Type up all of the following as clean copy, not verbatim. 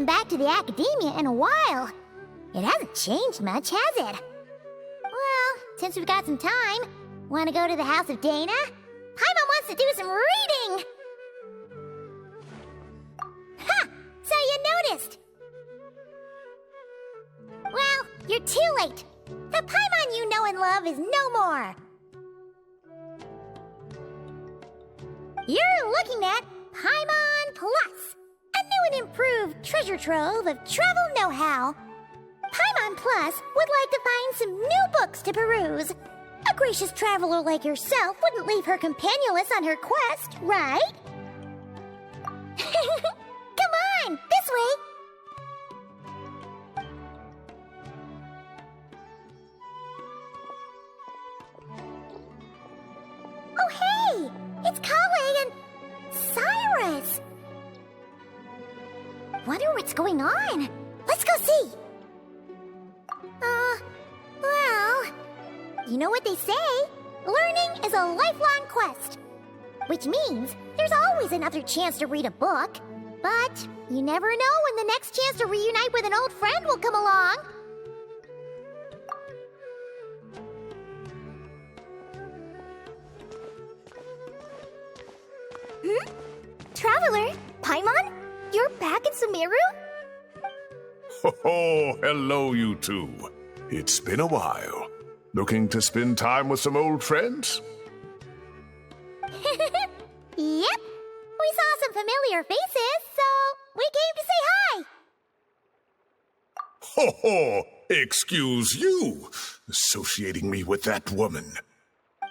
been back to the academia in a while. It hasn't changed much, has it? Well, since we've got some time, want to go to the house of Dana? Paimon wants to do some reading! Ha! So you noticed! Well, you're too late. The Paimon you know and love is no more. You're looking at Paimon Plus, a new and improved treasure trove of travel know-how. Paimon Plus would like to find some new books to peruse. A gracious traveler like yourself wouldn't leave her companionless on her quest, right? Come on, this way! Oh, hey! It's Kale and Cyrus! Wonder what's going on. Let's go see! Well... You know what they say? Learning is a lifelong quest. Which means there's always another chance to read a book. But you never know when the next chance to reunite with an old friend will come along. Traveler, Paimon? You're back in Sumeru? Oh, hello, you two. It's been a while. Looking to spend time with some old friends? Yep. We saw some familiar faces, so we came to say hi. Ho ho! Excuse you, associating me with that woman.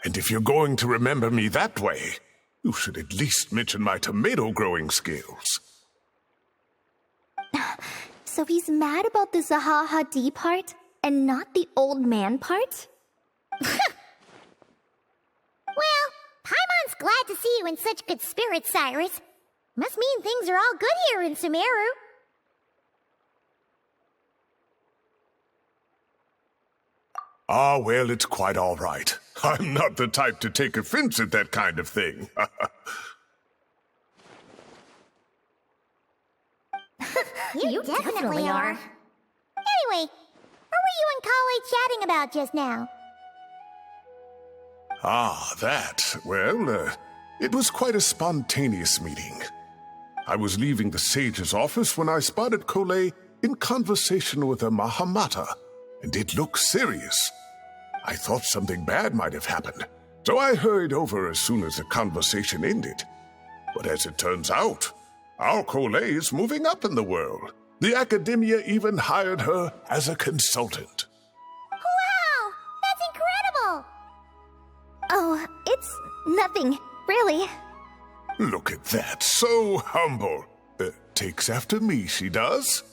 And if you're going to remember me that way, you should at least mention my tomato growing skills. So he's mad about the Zaha Hadid part and not the old man part? Well, Paimon's glad to see you in such good spirits, Cyrus. Must mean things are all good here in Sumeru. Ah, well, it's quite all right. I'm not the type to take offense at that kind of thing. You definitely are. Anyway, what were you and Kale chatting about just now? Ah, that. Well, it was quite a spontaneous meeting. I was leaving the sage's office when I spotted Kole in conversation with a Mahamata, and it looked serious. I thought something bad might have happened, so I hurried over as soon as the conversation ended. But as it turns out, our Kole is moving up in the world. The academia even hired her as a consultant. Wow! That's incredible! Oh, it's nothing, really. Look at that, so humble. Takes after me, she does.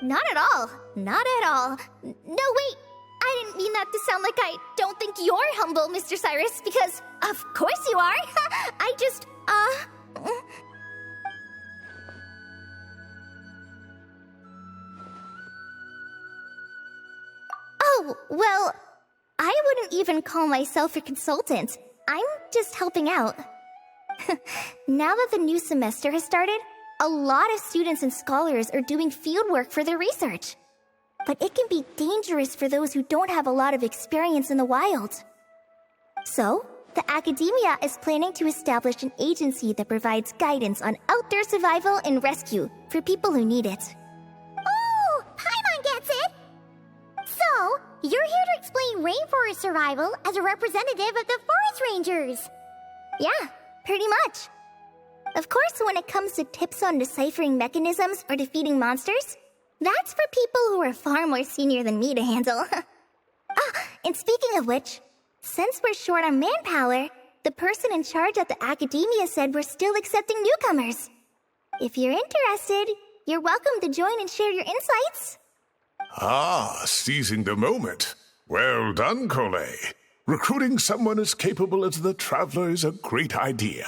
Not at all. Not at all. No, wait. I didn't mean that to sound like I don't think you're humble, Mr. Cyrus, because of course you are. I just, Oh, well, I wouldn't even call myself a consultant. I'm just helping out. Now that the new semester has started, a lot of students and scholars are doing fieldwork for their research. But it can be dangerous for those who don't have a lot of experience in the wild. So, the academia is planning to establish an agency that provides guidance on outdoor survival and rescue for people who need it. Oh, Paimon gets it! So, you're here to explain rainforest survival as a representative of the forest rangers. Yeah, pretty much. Of course, when it comes to tips on deciphering mechanisms or defeating monsters, that's for people who are far more senior than me to handle. And speaking of which, since we're short on manpower, the person in charge at the academia said we're still accepting newcomers. If you're interested, you're welcome to join and share your insights. Ah, seizing the moment. Well done, Kole. Recruiting someone as capable as the Traveler is a great idea.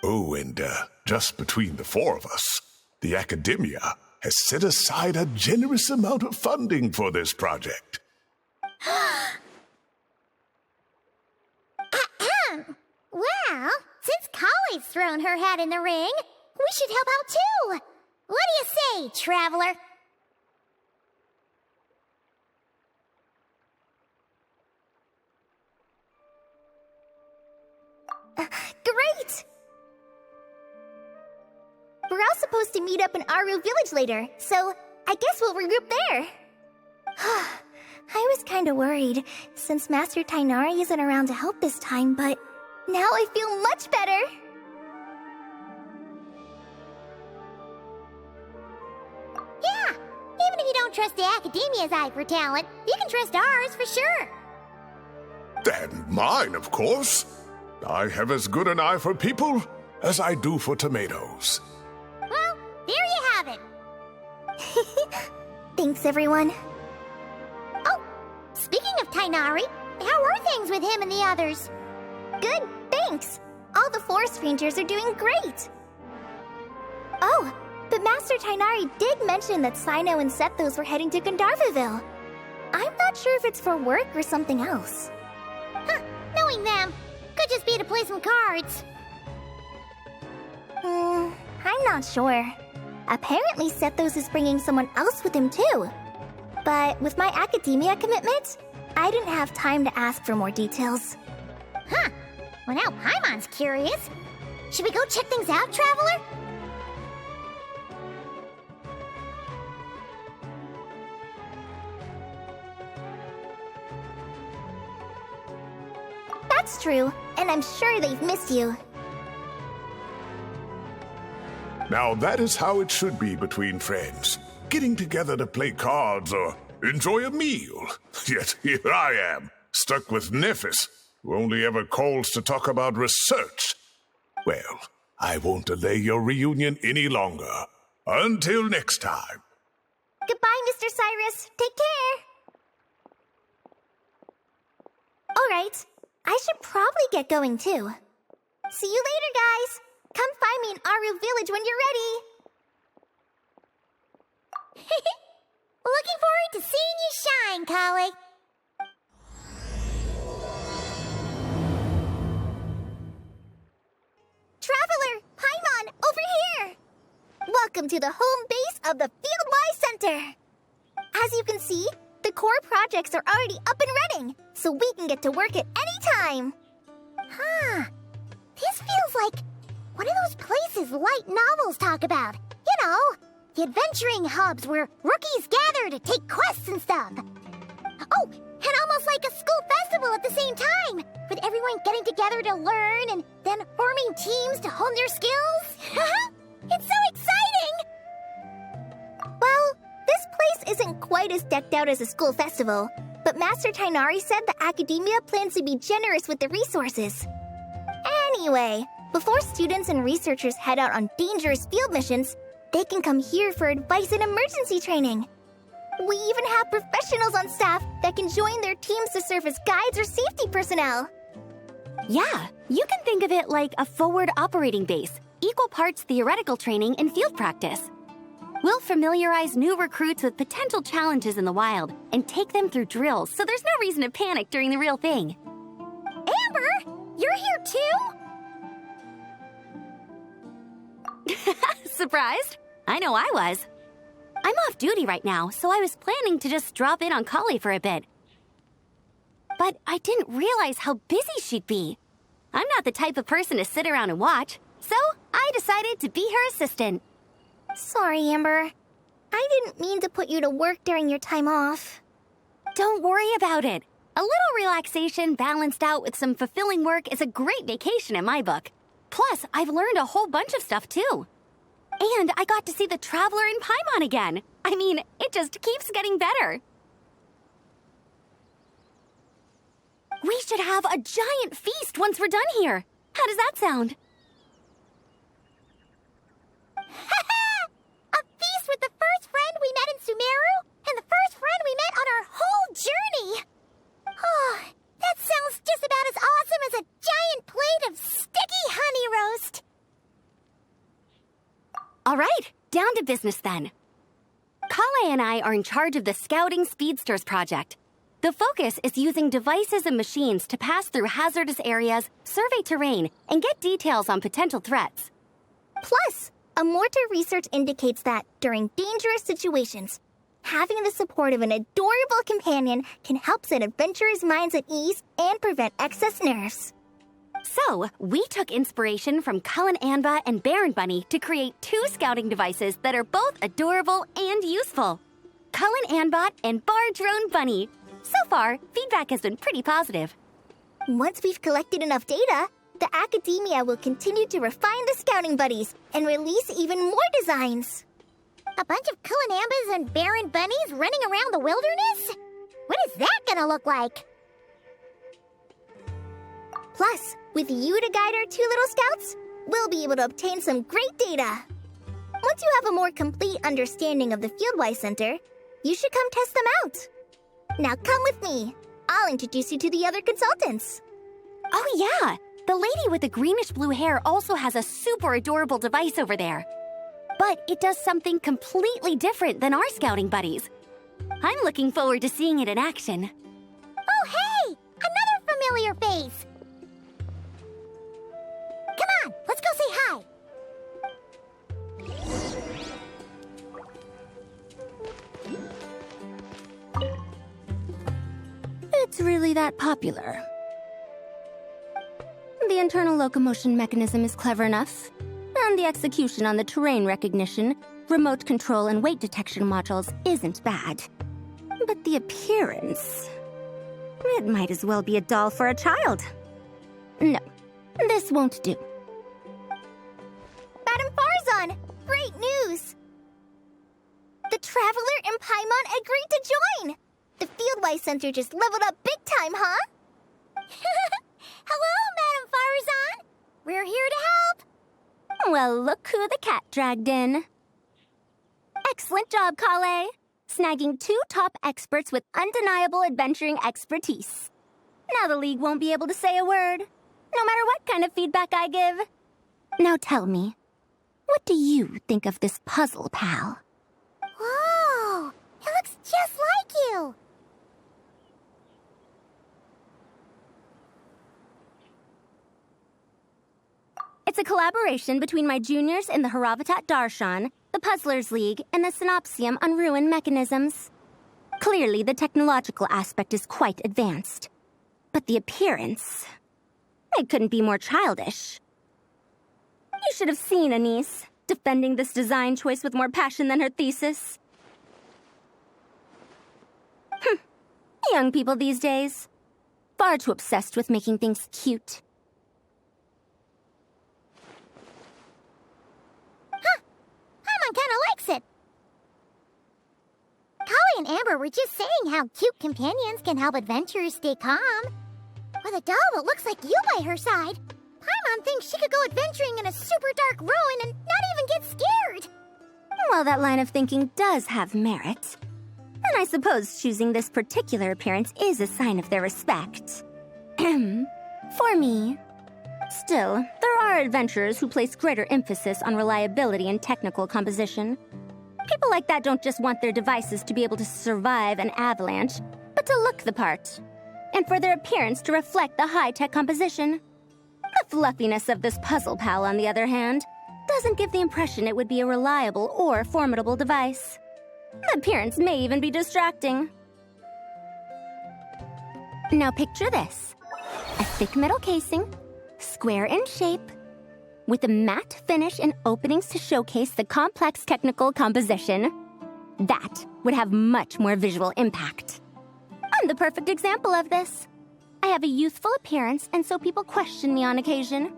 Oh, and just between the four of us, the academia has set aside a generous amount of funding for this project. Well, since Kale's thrown her hat in the ring, we should help out too. What do you say, traveler? Great! We're all supposed to meet up in Aru Village later, so I guess we'll regroup there. I was kinda worried, since Master Tainari isn't around to help this time, but now I feel much better! Yeah, even if you don't trust the Academia's eye for talent, you can trust ours for sure. And mine, of course. I have as good an eye for people as I do for tomatoes. Well, there you have it. Thanks, everyone. Oh, speaking of Tainari, how are things with him and the others? Good, thanks. All the forest rangers are doing great. Oh, but Master Tainari did mention that Sino and Sethos were heading to Gandharvaville. I'm not sure if it's for work or something else. Huh, knowing them, could just be to play some cards. I'm not sure. Apparently Sethos is bringing someone else with him too. But with my academia commitment, I didn't have time to ask for more details. Huh, well now Paimon's curious. Should we go check things out, traveler? That's true, and I'm sure they've missed you. Now that is how it should be between friends. Getting together to play cards or enjoy a meal. Yet here I am, stuck with Nephis, who only ever calls to talk about research. Well, I won't delay your reunion any longer. Until next time. Goodbye, Mr. Cyrus. Take care. All right, I should probably get going too. See you later, guys. Come find me in Aru Village when you're ready. Looking forward to seeing you shine, Kale. Traveler, Paimon, over here! Welcome to the home base of the Field-wise Center. As you can see, the core projects are already up and running, so we can get to work at any time. Huh. This feels like one of those places light novels talk about. You know, the adventuring hubs where rookies gather to take quests and stuff. Oh, and almost like a school festival at the same time, with everyone getting together to learn and then forming teams to hone their skills. It's so exciting! Well, this place isn't quite as decked out as a school festival, but Master Tainari said the Academia plans to be generous with the resources. Anyway, before students and researchers head out on dangerous field missions, they can come here for advice and emergency training. We even have professionals on staff that can join their teams to serve as guides or safety personnel. Yeah, you can think of it like a forward operating base, equal parts theoretical training and field practice. We'll familiarize new recruits with potential challenges in the wild and take them through drills so there's no reason to panic during the real thing. Amber, you're here too? Surprised? I know I was. I'm off duty right now, so I was planning to just drop in on Kali for a bit. But I didn't realize how busy she'd be. I'm not the type of person to sit around and watch, so I decided to be her assistant. Sorry, Amber. I didn't mean to put you to work during your time off. Don't worry about it. A little relaxation balanced out with some fulfilling work is a great vacation in my book. Plus, I've learned a whole bunch of stuff too. And I got to see the Traveler in Paimon again. I mean, it just keeps getting better. We should have a giant feast once we're done here. How does that sound? A feast with the first friend we met in Sumeru and the first friend we met on our whole journey. Oh, that sounds just about as awesome as a giant plate of sticky honey roast. All right, down to business then. Kale and I are in charge of the Scouting Speedsters project. The focus is using devices and machines to pass through hazardous areas, survey terrain, and get details on potential threats. Plus, A mortar research indicates that, during dangerous situations, having the support of an adorable companion can help set adventurers' minds at ease and prevent excess nerves. So, we took inspiration from Cullen Anba and Baron Bunny to create 2 scouting devices that are both adorable and useful. Cullen Anbot and Bar Drone Bunny. So far, feedback has been pretty positive. Once we've collected enough data, the academia will continue to refine the scouting buddies and release even more designs. A bunch of Cullen Ambas and Baron Bunnies running around the wilderness? What is that gonna look like? Plus, with you to guide our 2 little scouts, we'll be able to obtain some great data. Once you have a more complete understanding of the Fieldwise Center, you should come test them out. Now come with me. I'll introduce you to the other consultants. Oh yeah, the lady with the greenish-blue hair also has a super adorable device over there. But it does something completely different than our scouting buddies. I'm looking forward to seeing it in action. Oh, hey! Another familiar face! Come on, let's go say hi! It's really that popular. The internal locomotion mechanism is clever enough, and the execution on the terrain recognition, remote control, and weight detection modules isn't bad. But the appearance... it might as well be a doll for a child. No, this won't do. Madam Farzan, great news! The Traveler and Paimon agreed to join! The Fieldwise Center just leveled up big time, huh? Hello, Madam Farzan! We're here to help! Well, look who the cat dragged in. Excellent job, Kale. Snagging 2 top experts with undeniable adventuring expertise. Now the League won't be able to say a word, no matter what kind of feedback I give. Now tell me, what do you think of this puzzle, pal? Whoa! It looks just like you! It's a collaboration between my juniors in the Haravatat Darshan, the Puzzlers League, and the Synopsium on Ruin Mechanisms. Clearly, the technological aspect is quite advanced. But the appearance... it couldn't be more childish. You should have seen Anise, defending this design choice with more passion than her thesis. Young people these days. Far too obsessed with making things cute. Paimon kinda likes it. Kali and Amber were just saying how cute companions can help adventurers stay calm. With a doll that looks like you by her side, Paimon thinks she could go adventuring in a super dark ruin and not even get scared. Well, that line of thinking does have merit. And I suppose choosing this particular appearance is a sign of their respect. For me. Still, there are adventurers who place greater emphasis on reliability and technical composition. People like that don't just want their devices to be able to survive an avalanche, but to look the part. And for their appearance to reflect the high-tech composition. The fluffiness of this puzzle pal, on the other hand, doesn't give the impression it would be a reliable or formidable device. The appearance may even be distracting. Now picture this. A thick metal casing, square in shape, with a matte finish and openings to showcase the complex technical composition. That would have much more visual impact. I'm the perfect example of this. I have a youthful appearance, and so people question me on occasion.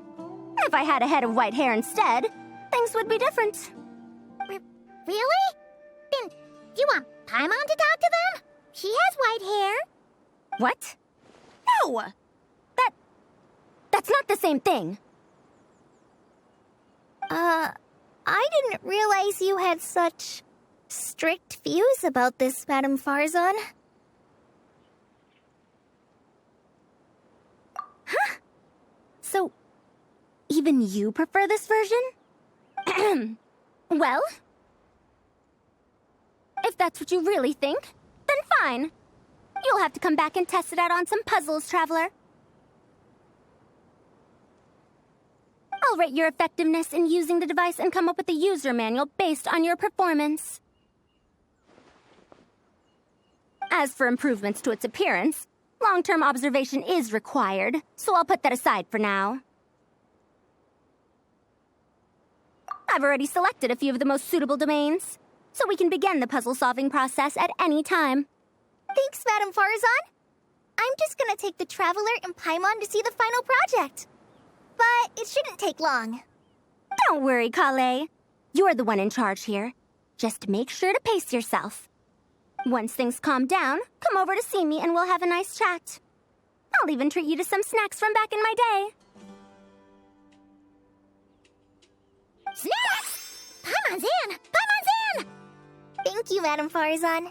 If I had a head of white hair instead, things would be different. Really? Then you want Paimon to talk to them? She has white hair. What? No! That's not the same thing. I didn't realize you had such strict views about this, Madam Farzan. Huh? So, even you prefer this version? Well, if that's what you really think, then fine. You'll have to come back and test it out on some puzzles, Traveler. I'll rate your effectiveness in using the device and come up with a user manual based on your performance. As for improvements to its appearance, long-term observation is required, so I'll put that aside for now. I've already selected a few of the most suitable domains, so we can begin the puzzle-solving process at any time. Thanks, Madame Farazan. I'm just gonna take the Traveler and Paimon to see the final project. But it shouldn't take long. Don't worry, Kale. You're the one in charge here. Just make sure to pace yourself. Once things calm down, come over to see me and we'll have a nice chat. I'll even treat you to some snacks from back in my day. Snacks! Paimon's in! Paimon's in! Thank you, Madame Farazan.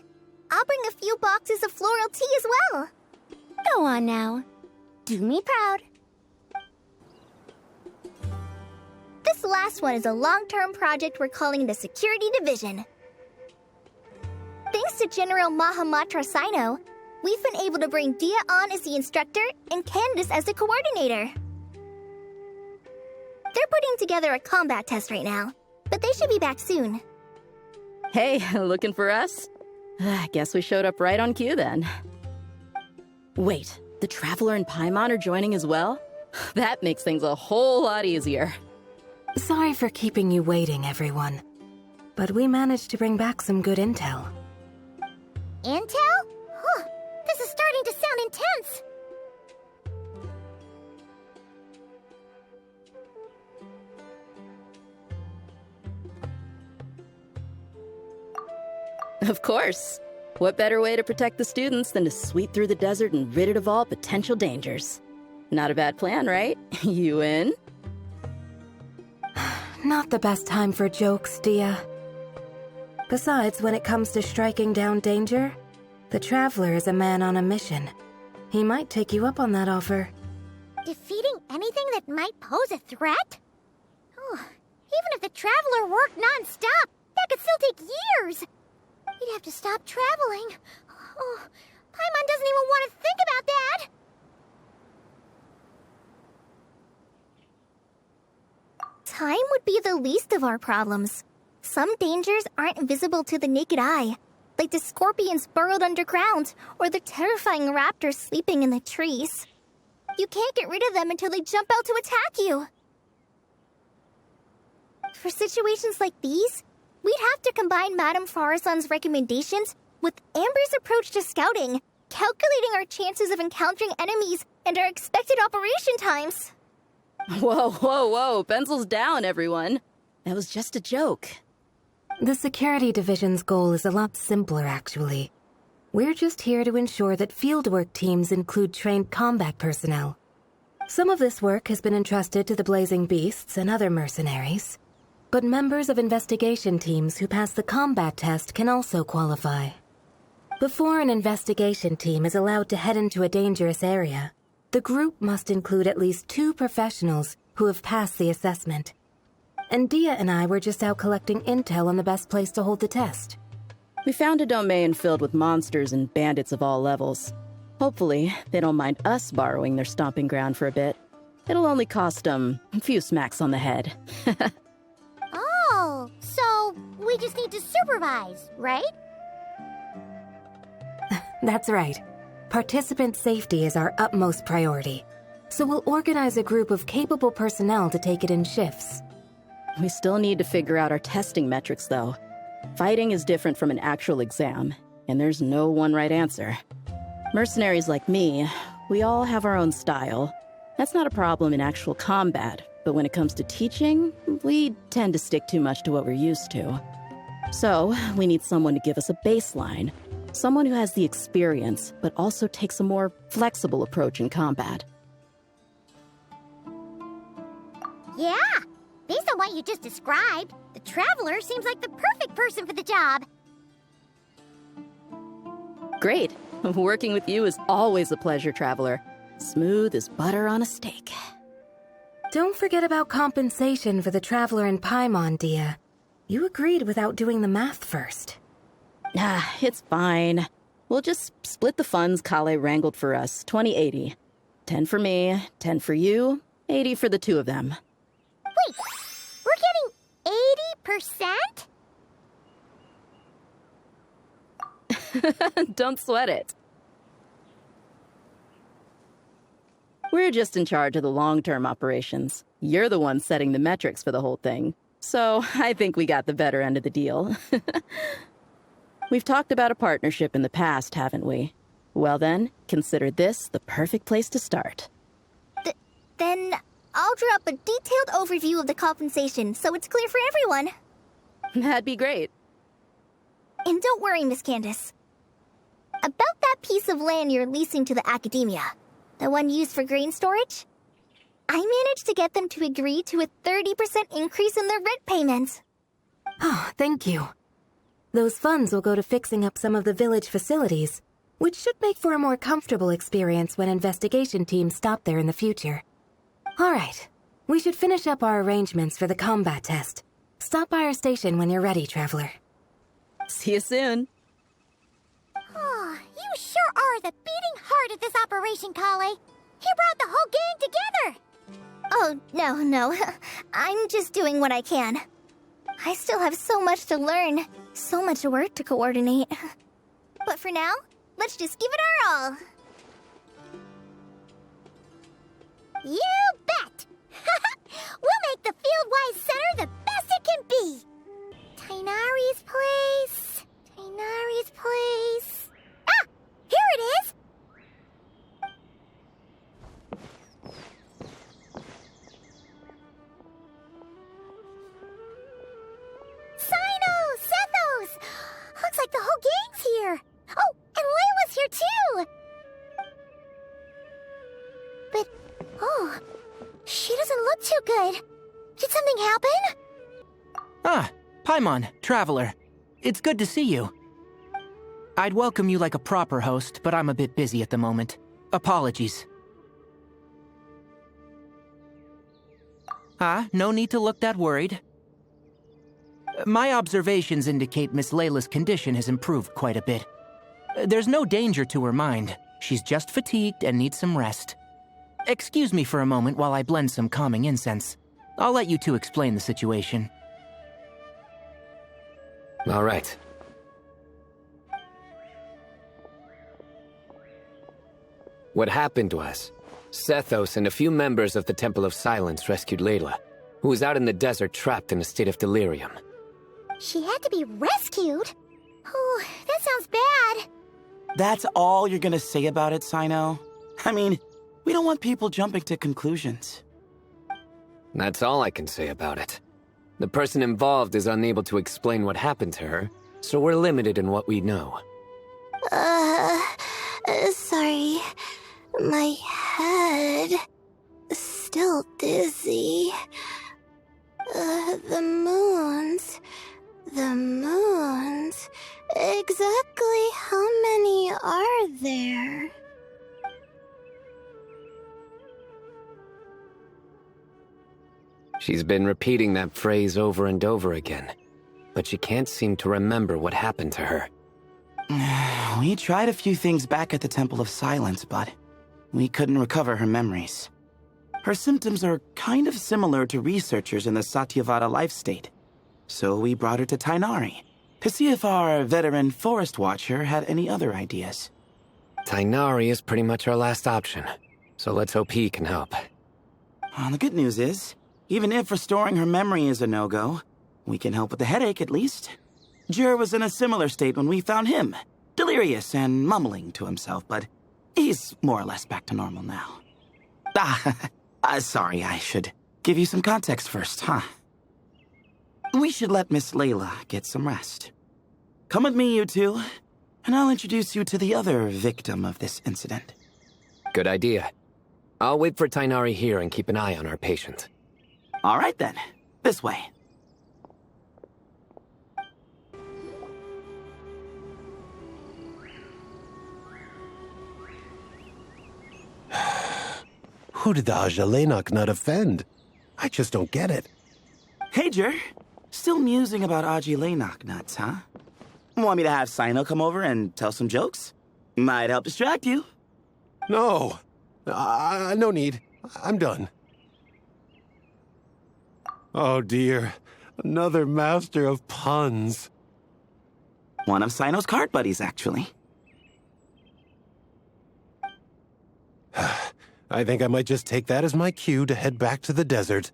I'll bring a few boxes of floral tea as well. Go on now. Do me proud. This last one is a long-term project we're calling the Security Division. Thanks to General Mahamatra Sino, we've been able to bring Dia on as the instructor and Candace as the coordinator. They're putting together a combat test right now, but they should be back soon. Hey, looking for us? I guess we showed up right on cue then. Wait, the Traveler and Paimon are joining as well? That makes things a whole lot easier. Sorry for keeping you waiting, everyone. But we managed to bring back some good intel. Intel? Huh, this is starting to sound intense. Of course. What better way to protect the students than to sweep through the desert and rid it of all potential dangers? Not a bad plan, right? You in? Not the best time for jokes, Dia. Besides, when it comes to striking down danger, the Traveler is a man on a mission. He might take you up on that offer. Defeating anything that might pose a threat? Oh, even if the Traveler worked non-stop, that could still take years. He'd have to stop traveling. Oh, Paimon doesn't even want to think about that. Time would be the least of our problems. Some dangers aren't visible to the naked eye, like the scorpions burrowed underground or the terrifying raptors sleeping in the trees. You can't get rid of them until they jump out to attack you. For situations like these, we'd have to combine Madame Farazan's recommendations with Amber's approach to scouting, calculating our chances of encountering enemies and our expected operation times. Whoa, whoa, whoa, pencils down, everyone. That was just a joke. The Security Division's goal is a lot simpler, actually. We're just here to ensure that fieldwork teams include trained combat personnel. Some of this work has been entrusted to the Blazing Beasts and other mercenaries, but members of investigation teams who pass the combat test can also qualify. Before an investigation team is allowed to head into a dangerous area, the group must include at least 2 professionals who have passed the assessment. And Dia and I were just out collecting intel on the best place to hold the test. We found a domain filled with monsters and bandits of all levels. Hopefully, they don't mind us borrowing their stomping ground for a bit. It'll only cost a few smacks on the head. Oh, so we just need to supervise, right? That's right. Participant safety is our utmost priority. So we'll organize a group of capable personnel to take it in shifts. We still need to figure out our testing metrics, though. Fighting is different from an actual exam, and there's no one right answer. Mercenaries like me, we all have our own style. That's not a problem in actual combat, but when it comes to teaching, we tend to stick too much to what we're used to. So, we need someone to give us a baseline. Someone who has the experience, but also takes a more flexible approach in combat. Yeah, based on what you just described, the Traveler seems like the perfect person for the job. Great. Working with you is always a pleasure, Traveler. Smooth as butter on a steak. Don't forget about compensation for the Traveler and Paimon, Dia. You agreed without doing the math first. It's fine. We'll just split the funds Kale wrangled for us, 20-80. 10 for me, 10 for you, 80 for the 2 of them. 100%? Don't sweat it. We're just in charge of the long-term operations. You're the one setting the metrics for the whole thing. So I think we got the better end of the deal. We've talked about a partnership in the past, haven't we? Well then, consider this the perfect place to start. Then I'll draw up a detailed overview of the compensation so it's clear for everyone. That'd be great. And don't worry, Miss Candace. About that piece of land you're leasing to the academia, the one used for grain storage, I managed to get them to agree to a 30% increase in their rent payments. Oh, thank you. Those funds will go to fixing up some of the village facilities, which should make for a more comfortable experience when investigation teams stop there in the future. All right, we should finish up our arrangements for the combat test. Stop by our station when you're ready, Traveler. See you soon. Oh, you sure are the beating heart of this operation, Kale. You brought the whole gang together. Oh, no. I'm just doing what I can. I still have so much to learn, so much work to coordinate. But for now, let's just give it our all. You bet! We'll make the Fieldwise Center the best it can be! Tainari's place... Tainari's place... Ah! Here it is! Sino! Sethos! Looks like the whole gang's here! Oh, and Layla's here too! But... oh... she doesn't look too good. Did something happen? Ah, Paimon, Traveler. It's good to see you. I'd welcome you like a proper host, but I'm a bit busy at the moment. Apologies. No need to look that worried. My observations indicate Miss Layla's condition has improved quite a bit. There's no danger to her mind. She's just fatigued and needs some rest. Excuse me for a moment while I blend some calming incense. I'll let you two explain the situation. All right. What happened was, Sethos and a few members of the Temple of Silence rescued Layla, who was out in the desert trapped in a state of delirium. She had to be rescued? Oh, that sounds bad. That's all you're gonna say about it, Sino? I mean, we don't want people jumping to conclusions. That's all I can say about it. The person involved is unable to explain what happened to her, so we're limited in what we know. Sorry. My head... still dizzy. The moons... Exactly how many are there? She's been repeating that phrase over and over again, but she can't seem to remember what happened to her. We tried a few things back at the Temple of Silence, but we couldn't recover her memories. Her symptoms are kind of similar to researchers in the Satyavada life state, so we brought her to Tainari to see if our veteran forest watcher had any other ideas. Tainari is pretty much our last option, so let's hope he can help. The good news is, even if restoring her memory is a no-go, we can help with the headache at least. Jur was in a similar state when we found him, delirious and mumbling to himself, but he's more or less back to normal now. Sorry, I should give you some context first, huh? We should let Miss Layla get some rest. Come with me, you two, and I'll introduce you to the other victim of this incident. Good idea. I'll wait for Tainari here and keep an eye on our patient. All right then, this way. Who did the Ajalenok not offend? I just don't get it. Hey, Jur. Still musing about Aji nuts, huh? Want me to have Sino come over and tell some jokes? Might help distract you. No. No need. I'm done. Oh dear. Another master of puns. One of Sino's card buddies, actually. I think I might just take that as my cue to head back to the desert.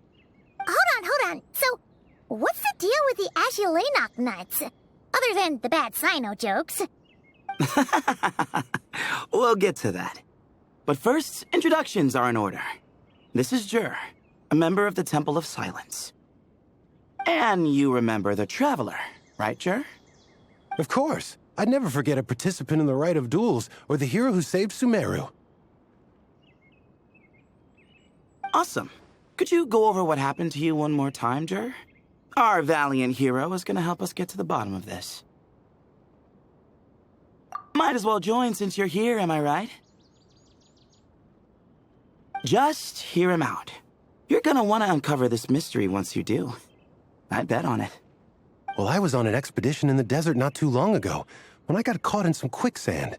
Hold on. So, what's the deal with the Agilenok nuts? Other than the bad Sino jokes. We'll get to that. But first, introductions are in order. This is Jur, a member of the Temple of Silence. And you remember the Traveler, right, Jur? Of course. I'd never forget a participant in the Rite of Duels or the hero who saved Sumeru. Awesome. Could you go over what happened to you one more time, Jur? Our valiant hero is going to help us get to the bottom of this. Might as well join since you're here, am I right? Just hear him out. You're going to want to uncover this mystery once you do. I'd bet on it. Well, I was on an expedition in the desert not too long ago, when I got caught in some quicksand.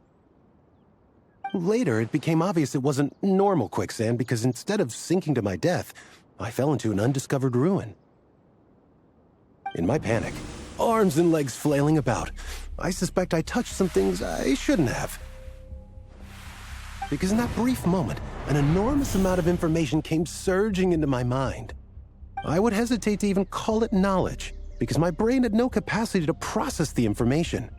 Later, it became obvious it wasn't normal quicksand because instead of sinking to my death, I fell into an undiscovered ruin. In my panic, arms and legs flailing about, I suspect I touched some things I shouldn't have. Because in that brief moment, an enormous amount of information came surging into my mind. I would hesitate to even call it knowledge, because my brain had no capacity to process the information.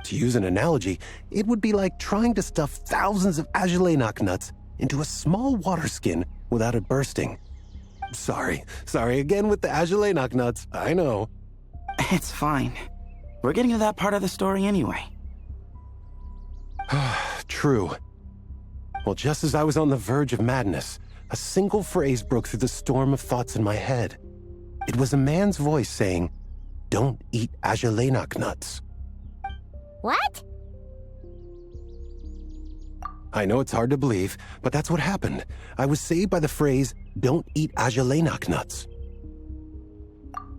To use an analogy, it would be like trying to stuff thousands of Agilenok nuts into a small water skin without it bursting. Sorry again with the Agilenok nuts, I know. It's fine. We're getting to that part of the story anyway. True. Well, just as I was on the verge of madness, a single phrase broke through the storm of thoughts in my head. It was a man's voice saying, "Don't eat Agilenok nuts." What? I know it's hard to believe, but that's what happened. I was saved by the phrase, "Don't eat Agilenok nuts."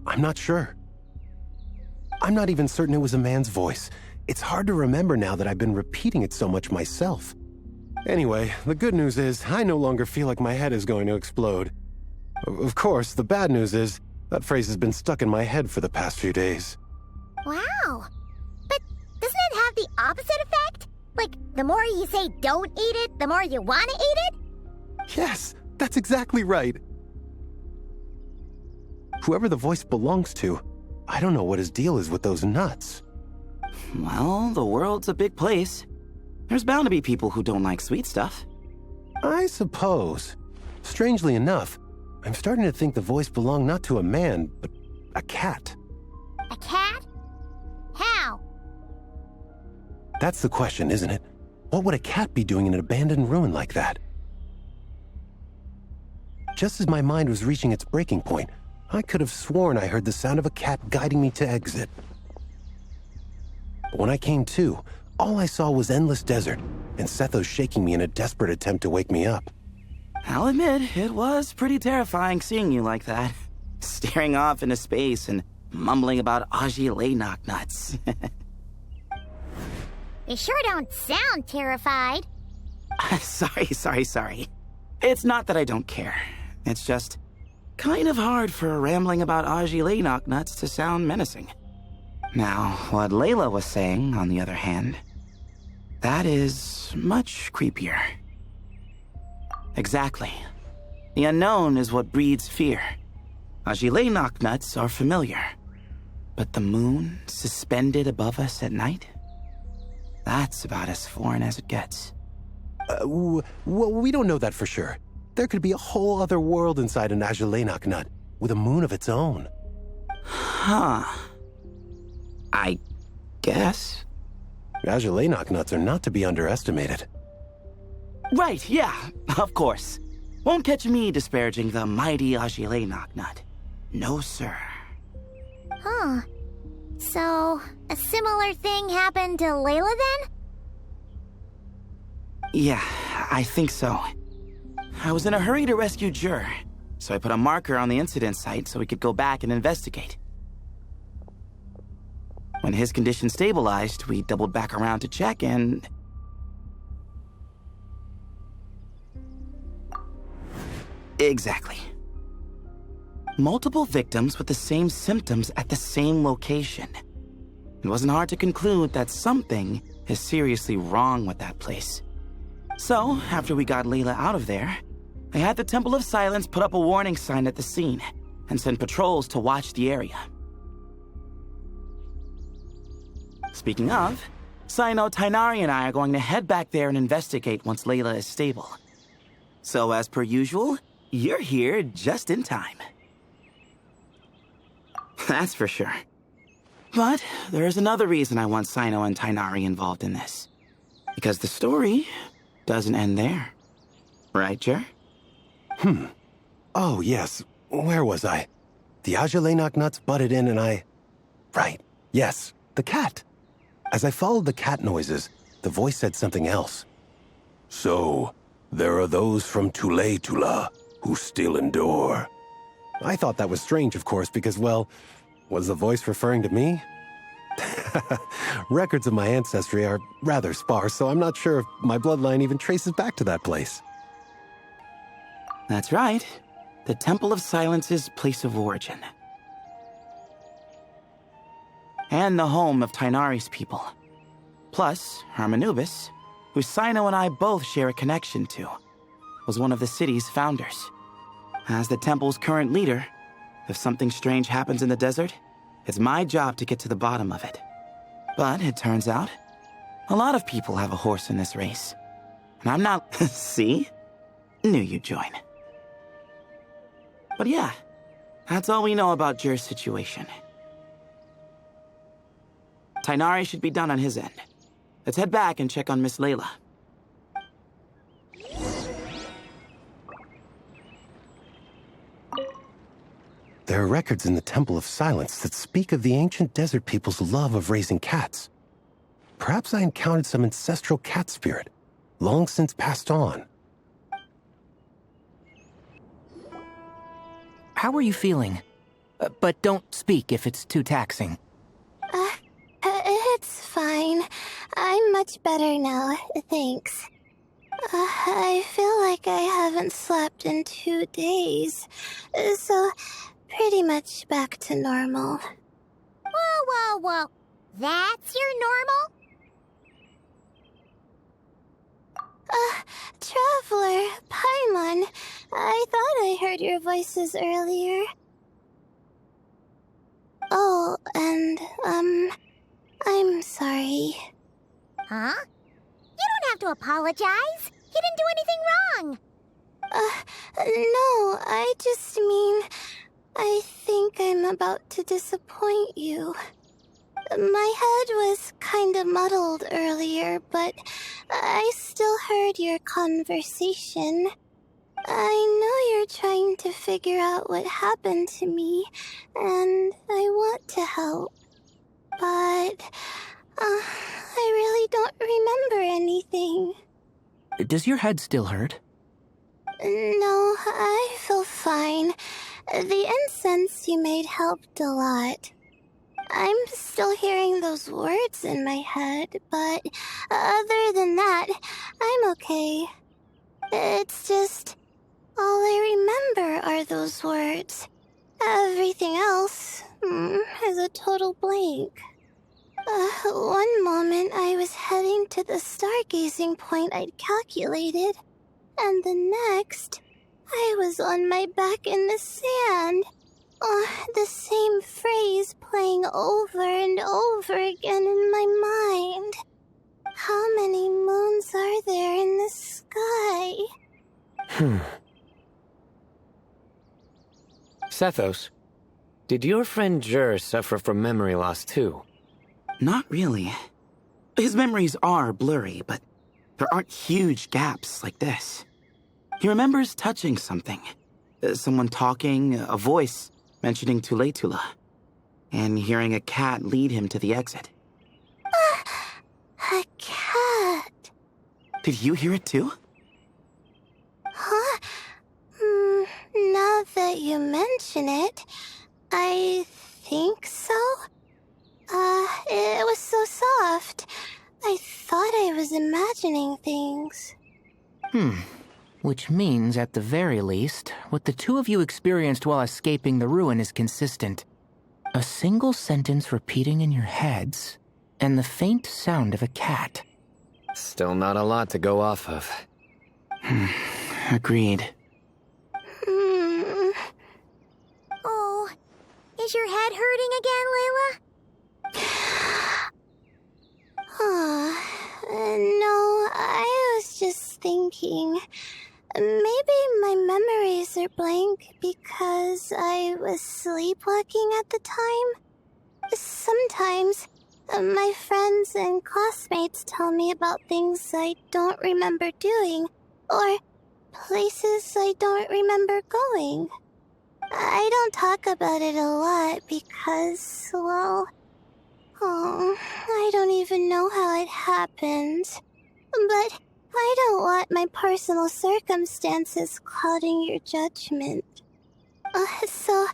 I'm not sure. I'm not even certain it was a man's voice. It's hard to remember now that I've been repeating it so much myself. Anyway, the good news is I no longer feel like my head is going to explode. Of course, the bad news is that phrase has been stuck in my head for the past few days. Wow. But doesn't it have the opposite effect? Like, the more you say don't eat it, the more you want to eat it? Yes, that's exactly right. Whoever the voice belongs to, I don't know what his deal is with those nuts. Well, the world's a big place. There's bound to be people who don't like sweet stuff. I suppose. Strangely enough, I'm starting to think the voice belonged not to a man, but a cat. A cat? How? That's the question, isn't it? What would a cat be doing in an abandoned ruin like that? Just as my mind was reaching its breaking point, I could have sworn I heard the sound of a cat guiding me to exit. But when I came to, all I saw was endless desert, and Sethos shaking me in a desperate attempt to wake me up. I'll admit, it was pretty terrifying seeing you like that. Staring off into space and mumbling about Agilenok nuts. You sure don't sound terrified. Sorry. It's not that I don't care. It's just kind of hard for rambling about Agilenok nuts to sound menacing. Now, what Layla was saying, on the other hand, that is much creepier. Exactly. The unknown is what breeds fear. Agilenok nuts are familiar. But the moon suspended above us at night? That's about as foreign as it gets. Well, we don't know that for sure. There could be a whole other world inside an Agilenok nut, with a moon of its own. Huh. I guess. Agilenok nuts are not to be underestimated. Right, yeah, of course. Won't catch me disparaging the mighty Agilenok nut. No, sir. Huh. So, a similar thing happened to Layla then? Yeah, I think so. I was in a hurry to rescue Jur, so I put a marker on the incident site so we could go back and investigate. When his condition stabilized, we doubled back around to check and... Exactly. Multiple victims with the same symptoms at the same location. It wasn't hard to conclude that something is seriously wrong with that place. So, after we got Layla out of there, I had the Temple of Silence put up a warning sign at the scene and send patrols to watch the area. Speaking of, Sino, Tainari, and I are going to head back there and investigate once Layla is stable. So, as per usual, you're here just in time. That's for sure. But there's another reason I want Sino and Tainari involved in this. Because the story doesn't end there. Right, Jer? Oh, yes. Where was I? The Ajalainak nuts butted in and I... Right. Yes. The cat. As I followed the cat noises, the voice said something else. So, there are those from Tula who still endure. I thought that was strange, of course, because, well, was the voice referring to me? Records of my ancestry are rather sparse, so I'm not sure if my bloodline even traces back to that place. That's right. The Temple of Silence's place of origin. And the home of Tainari's people. Plus, Hermanubis, who Sino and I both share a connection to, was one of the city's founders. As the temple's current leader, if something strange happens in the desert, it's my job to get to the bottom of it. But it turns out, a lot of people have a horse in this race. And I'm not... See? Knew you'd join. But yeah, that's all we know about Jer's situation. Tainari should be done on his end. Let's head back and check on Miss Layla. There are records in the Temple of Silence that speak of the ancient desert people's love of raising cats. Perhaps I encountered some ancestral cat spirit, long since passed on. How are you feeling? But don't speak if it's too taxing. It's fine. I'm much better now, thanks. I feel like I haven't slept in 2 days, so pretty much back to normal. Whoa. That's your normal? Traveler, Paimon, I thought I heard your voices earlier. Oh, and, I'm sorry. Huh? You don't have to apologize. He didn't do anything wrong. No, I just mean, I think I'm about to disappoint you. My head was kinda muddled earlier, but I still heard your conversation. I know you're trying to figure out what happened to me, and I want to help. But, I really don't remember anything. Does your head still hurt? No, I feel fine. The incense you made helped a lot. I'm still hearing those words in my head, but other than that, I'm okay. It's just, all I remember are those words. Everything else is a total blank. One moment I was heading to the stargazing point I'd calculated, and the next, I was on my back in the sand. The same phrase playing over and over again in my mind. How many moons are there in the sky? Sethos, did your friend Jer suffer from memory loss too? Not really. His memories are blurry, but there aren't huge gaps like this. He remembers touching something. Someone talking, a voice mentioning Tula, and hearing a cat lead him to the exit. A cat? Did you hear it too? Huh? Now that you mention it, I think so. It was so soft. I thought I was imagining things. Which means, at the very least, what the two of you experienced while escaping the ruin is consistent. A single sentence repeating in your heads, and the faint sound of a cat. Still not a lot to go off of. Agreed. Oh, is your head hurting again, Layla? No, I was just thinking. Maybe my memories are blank because I was sleepwalking at the time. Sometimes, my friends and classmates tell me about things I don't remember doing, or places I don't remember going. I don't talk about it a lot because, well, I don't even know how it happened. But I don't want my personal circumstances clouding your judgment. So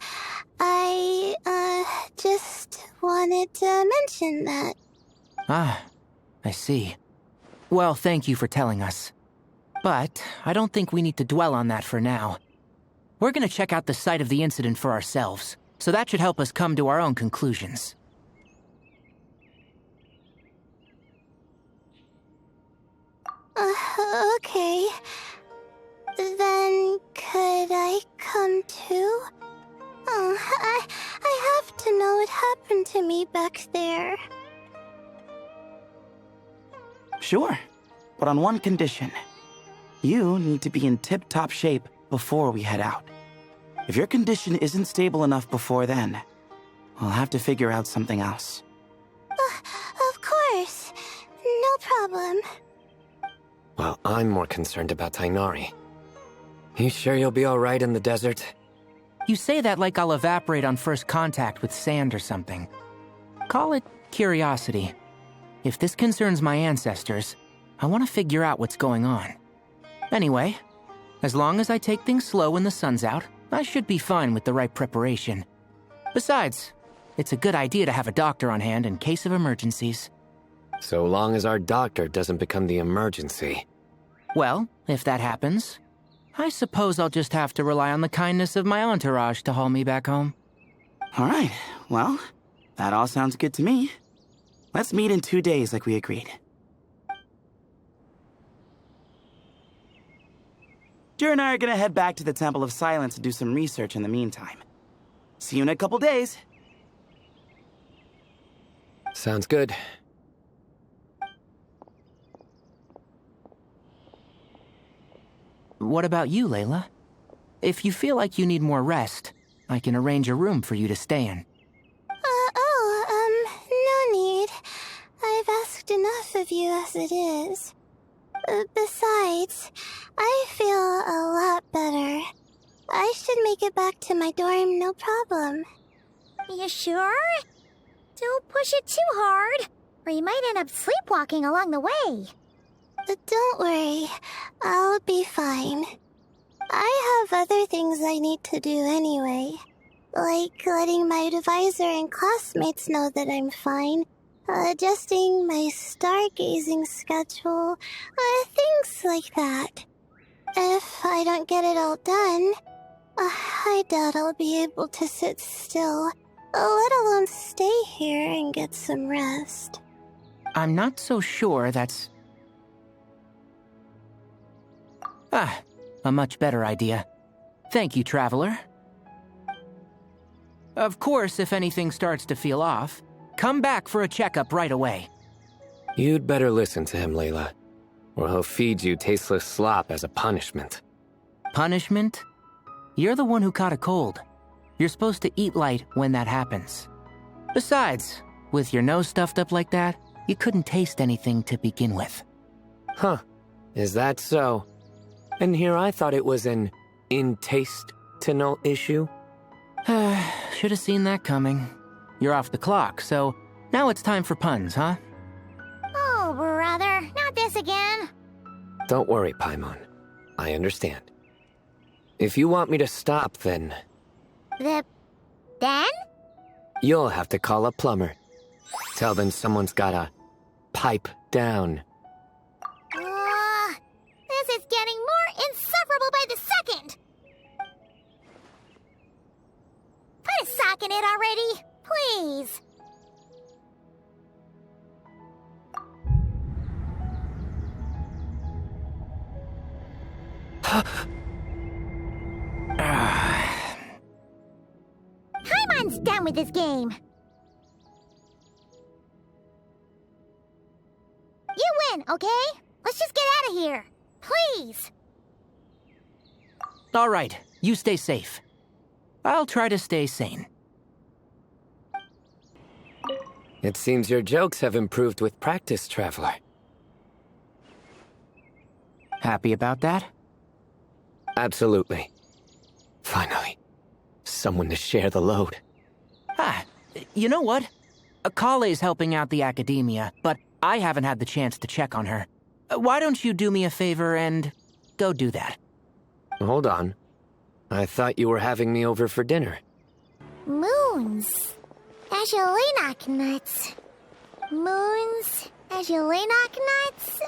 I, just wanted to mention that. Ah, I see. Well, thank you for telling us. But I don't think we need to dwell on that for now. We're gonna check out the site of the incident for ourselves, so that should help us come to our own conclusions. Okay. Then could I come too? I have to know what happened to me back there. Sure, but on one condition. You need to be in tip-top shape before we head out. If your condition isn't stable enough before then, we'll have to figure out something else. Of course. No problem. Well, I'm more concerned about Tainari. You sure you'll be alright in the desert? You say that like I'll evaporate on first contact with sand or something. Call it curiosity. If this concerns my ancestors, I want to figure out what's going on. Anyway, as long as I take things slow when the sun's out, I should be fine with the right preparation. Besides, it's a good idea to have a doctor on hand in case of emergencies. So long as our doctor doesn't become the emergency. Well, if that happens, I suppose I'll just have to rely on the kindness of my entourage to haul me back home. All right, well, that all sounds good to me. Let's meet in 2 days like we agreed. Jer and I are gonna head back to the Temple of Silence to do some research in the meantime. See you in a couple days. Sounds good. What about you, Layla? If you feel like you need more rest, I can arrange a room for you to stay in. No need. I've asked enough of you as it is. Besides, I feel a lot better. I should make it back to my dorm, no problem. You sure? Don't push it too hard, or you might end up sleepwalking along the way. Don't worry, I'll be fine. I have other things I need to do anyway. Like letting my advisor and classmates know that I'm fine. Adjusting my stargazing schedule. Things like that. If I don't get it all done, I doubt I'll be able to sit still, let alone stay here and get some rest. I'm not so sure that's... a much better idea. Thank you, Traveler. Of course, if anything starts to feel off, come back for a checkup right away. You'd better listen to him, Layla, or he'll feed you tasteless slop as a punishment. Punishment? You're the one who caught a cold. You're supposed to eat light when that happens. Besides, with your nose stuffed up like that, you couldn't taste anything to begin with. Huh. Is that so? And here I thought it was an intestinal issue. Should have seen that coming. You're off the clock, so now it's time for puns, huh? Oh, brother, not this again. Don't worry, Paimon. I understand. If you want me to stop, then... Then? You'll have to call a plumber. Tell them someone's gotta pipe down. This is getting more insufferable. Paimon's done with this game. You win, okay? Let's just get out of here. Please. All right, you stay safe. I'll try to stay sane. It seems your jokes have improved with practice, Traveler. Happy about that? Absolutely. Finally, someone to share the load. You know what? Kale's helping out the academia, but I haven't had the chance to check on her. Why don't you do me a favor and go do that? Hold on. I thought you were having me over for dinner. Moons. Azulenok nuts. Moons. Azulenok nuts?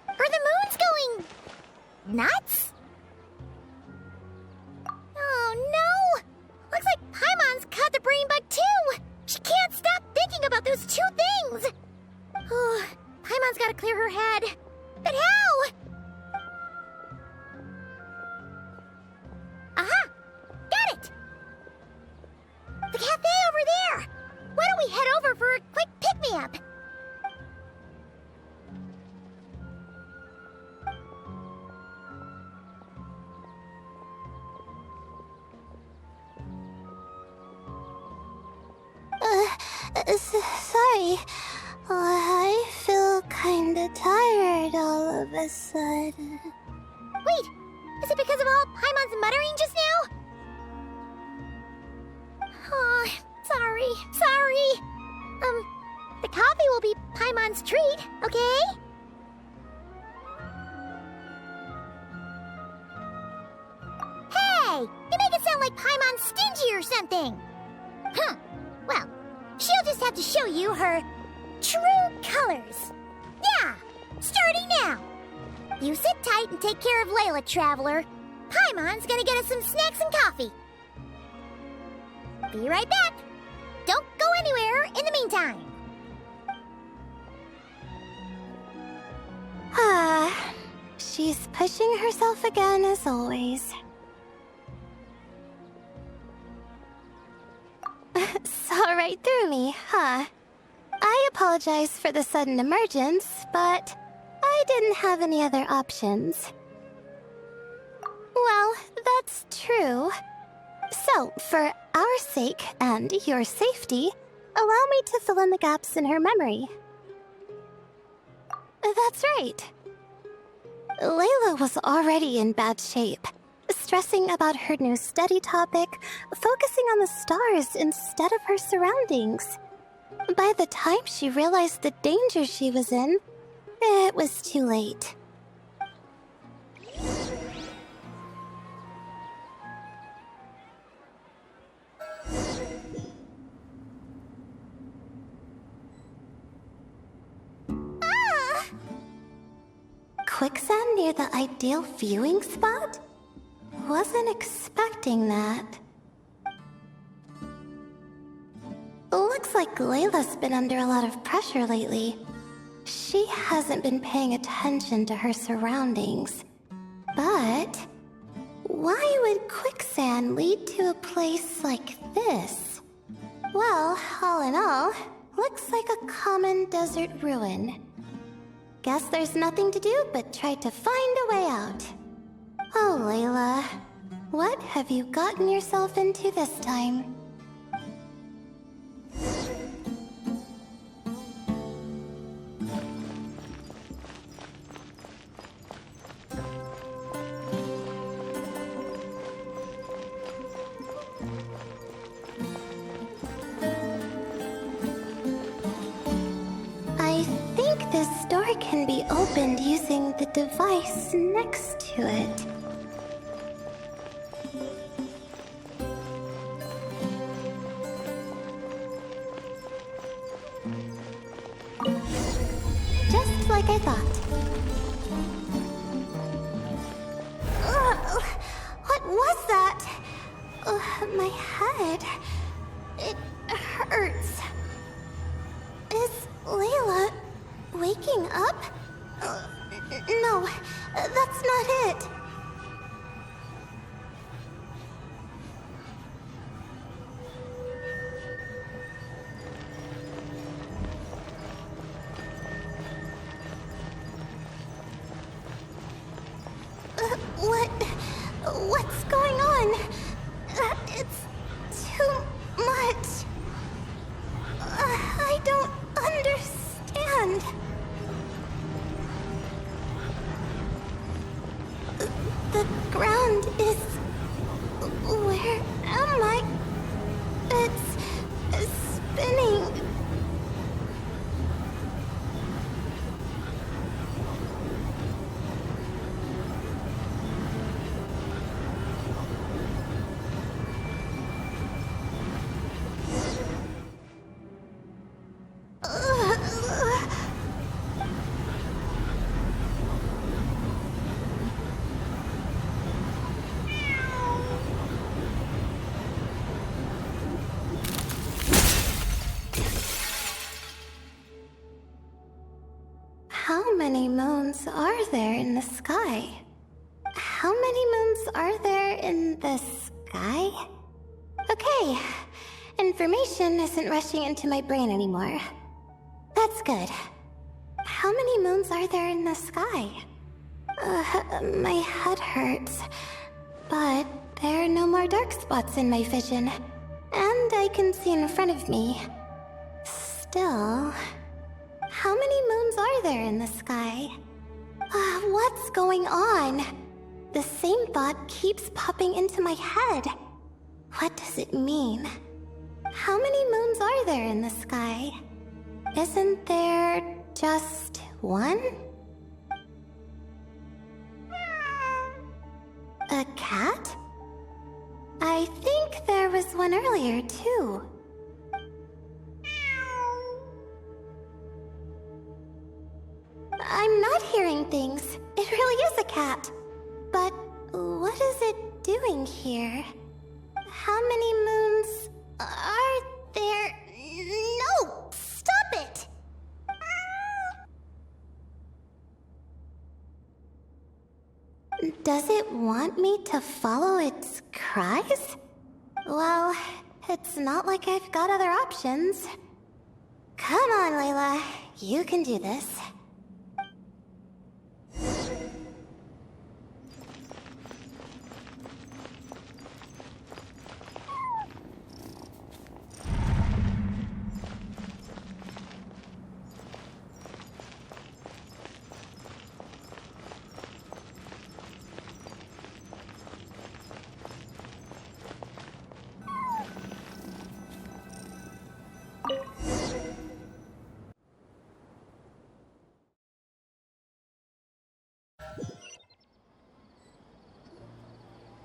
Are the moons going nuts? Oh no! Looks like Paimon's caught the brain bug too! She can't stop thinking about those two things! Oh, Paimon's gotta clear her head. But how? Aha! Got it! The cafe over there! Why don't we head over for a quick pick-me-up? Sorry. I feel kinda tired all of a sudden. Wait, is it because of all Paimon's muttering just now? Oh, sorry. The coffee will be Paimon's treat, okay? Hey, you make it sound like Paimon's stingy or something. Well, she'll just have to show you her true colors. Yeah, starting now. You sit tight and take care of Layla, Traveler. Paimon's gonna get us some snacks and coffee. Be right back. Don't go anywhere in the meantime. She's pushing herself again as always. Saw right through me, huh? I apologize for the sudden emergence, but I didn't have any other options. Well, that's true. So, for our sake and your safety, allow me to fill in the gaps in her memory. That's right. Layla was already in bad shape, stressing about her new study topic, focusing on the stars instead of her surroundings. By the time she realized the danger she was in, it was too late. Quicksand near the ideal viewing spot? Wasn't expecting that. Looks like Layla's been under a lot of pressure lately. She hasn't been paying attention to her surroundings. But why would quicksand lead to a place like this? Well, all in all, looks like a common desert ruin. Guess there's nothing to do but try to find a way out. Oh, Layla, what have you gotten yourself into this time? I think this door can be opened using the device next to it. Just like I thought. Ugh, what was that? My head. It hurts. Is Layla waking up? No, that's not it. What's going on? It's too much. I don't understand. The ground is... Where am I? It's spinning. How many moons are there in the sky? How many moons are there in the sky? Okay, information isn't rushing into my brain anymore. That's good. How many moons are there in the sky? My head hurts, but there are no more dark spots in my vision, and I can see in front of me. Still... How many moons are there in the sky? What's going on? The same thought keeps popping into my head. What does it mean? How many moons are there in the sky? Isn't there just one? A cat? I think there was one earlier, too. I'm not hearing things. It really is a cat. But what is it doing here? How many moons are there? No! Stop it! Does it want me to follow its cries? Well, it's not like I've got other options. Come on, Layla. You can do this.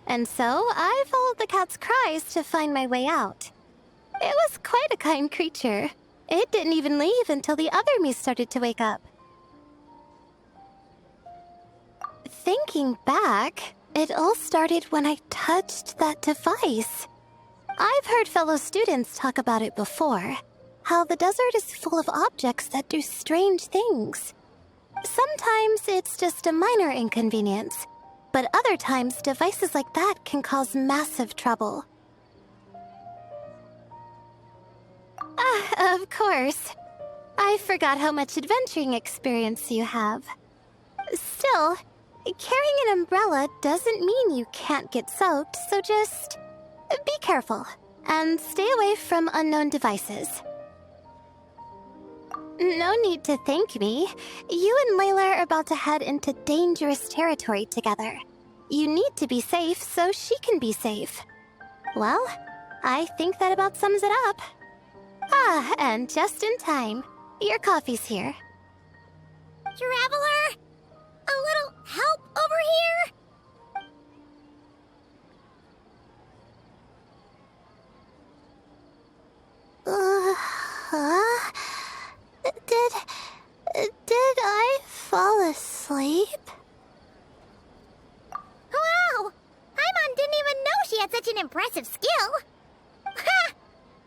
And so, I followed the cat's cries to find my way out. It was quite a kind creature. It didn't even leave until the other me started to wake up. Thinking back, it all started when I touched that device. I've heard fellow students talk about it before, how the desert is full of objects that do strange things. Sometimes it's just a minor inconvenience, but other times devices like that can cause massive trouble. Of course. I forgot how much adventuring experience you have. Still, carrying an umbrella doesn't mean you can't get soaked, so just be careful and stay away from unknown devices. No need to thank me. You and Layla are about to head into dangerous territory together. You need to be safe so she can be safe. Well, I think that about sums it up. Ah, and just in time. Your coffee's here. Traveler? A little help over here? Did I fall asleep? Wow! Paimon didn't even know she had such an impressive skill. Ha!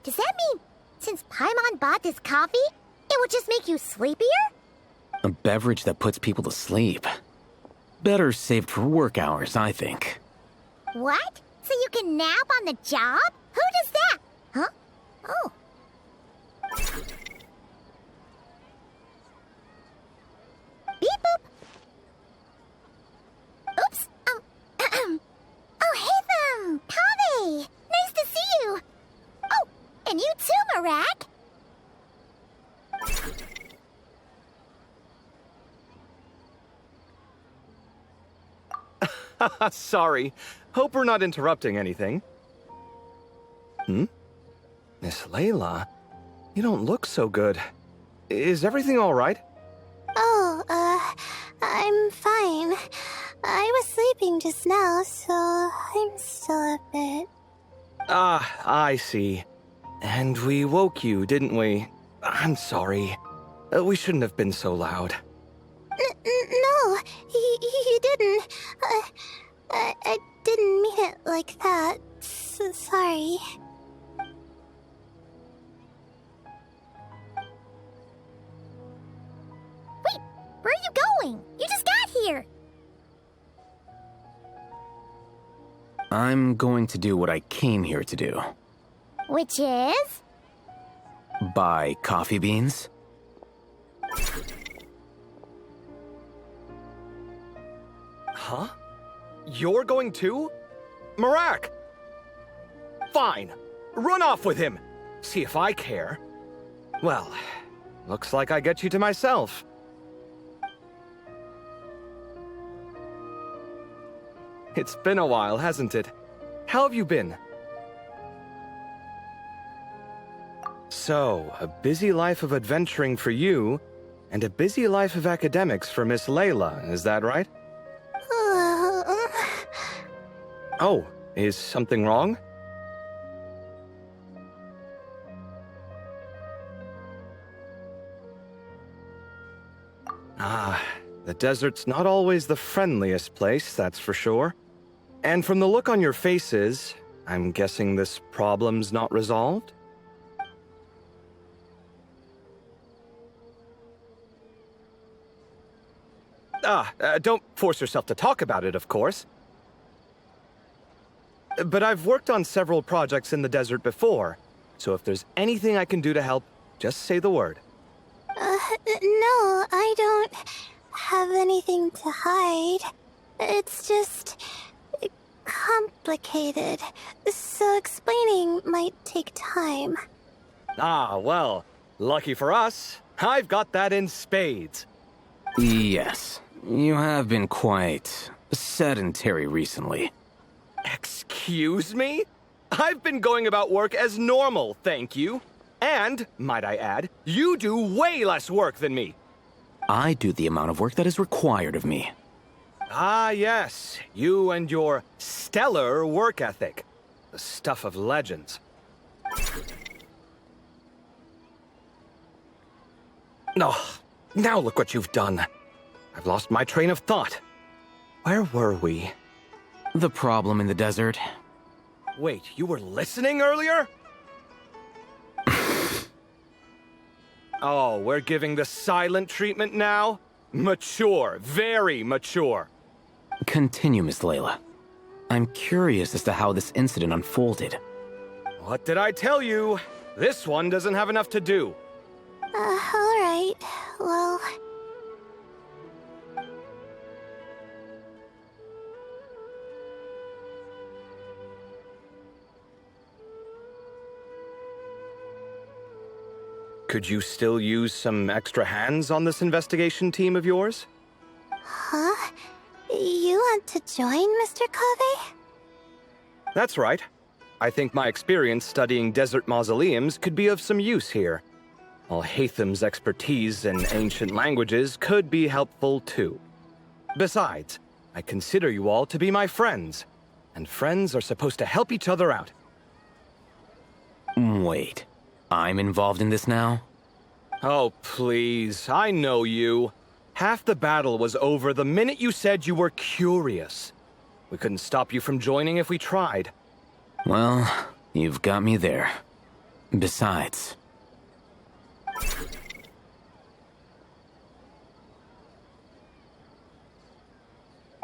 Does that mean since Paimon bought this coffee, it would just make you sleepier? A beverage that puts people to sleep. Better saved for work hours, I think. What? So you can nap on the job? Who does that? Huh? Oh. Beep boop. Oops. Marak. Sorry. Hope we're not interrupting anything. Miss Layla, you don't look so good. Is everything all right? Oh, I'm fine. I was sleeping just now, so I'm still a bit... Ah, I see. And we woke you, didn't we? I'm sorry. We shouldn't have been so loud. No, you didn't. I didn't mean it like that. Sorry. Wait, where are you going? You just got here. I'm going to do what I came here to do. Which is? Buy coffee beans. Huh? You're going too? Marak! Fine. Run off with him. See if I care. Well, looks like I get you to myself. It's been a while, hasn't it? How have you been? So, a busy life of adventuring for you, and a busy life of academics for Miss Layla, is that right? Oh, is something wrong? Ah, the desert's not always the friendliest place, that's for sure. And from the look on your faces, I'm guessing this problem's not resolved? Don't force yourself to talk about it, of course. But I've worked on several projects in the desert before, so if there's anything I can do to help, just say the word. No, I don't have anything to hide. It's just complicated, so explaining might take time. Ah, well, lucky for us, I've got that in spades. Yes, you have been quite sedentary recently. Excuse me? I've been going about work as normal, thank you. And, might I add, you do way less work than me. I do the amount of work that is required of me. Ah, yes, you and your stellar work ethic. The stuff of legends. Oh, now look what you've done. I've lost my train of thought. Where were we? The problem in the desert. Wait, you were listening earlier? Oh, we're giving the silent treatment now? Mature, very mature. Continue, Miss Layla. I'm curious as to how this incident unfolded. What did I tell you? This one doesn't have enough to do. Alright. Well... Could you still use some extra hands on this investigation team of yours? Huh? You want to join, Mr. Covey? That's right. I think my experience studying desert mausoleums could be of some use here. While Hatham's expertise in ancient languages could be helpful too. Besides, I consider you all to be my friends, and friends are supposed to help each other out. Wait, I'm involved in this now? Oh, please, I know you. Half the battle was over the minute you said you were curious. We couldn't stop you from joining if we tried. Well, you've got me there. Besides...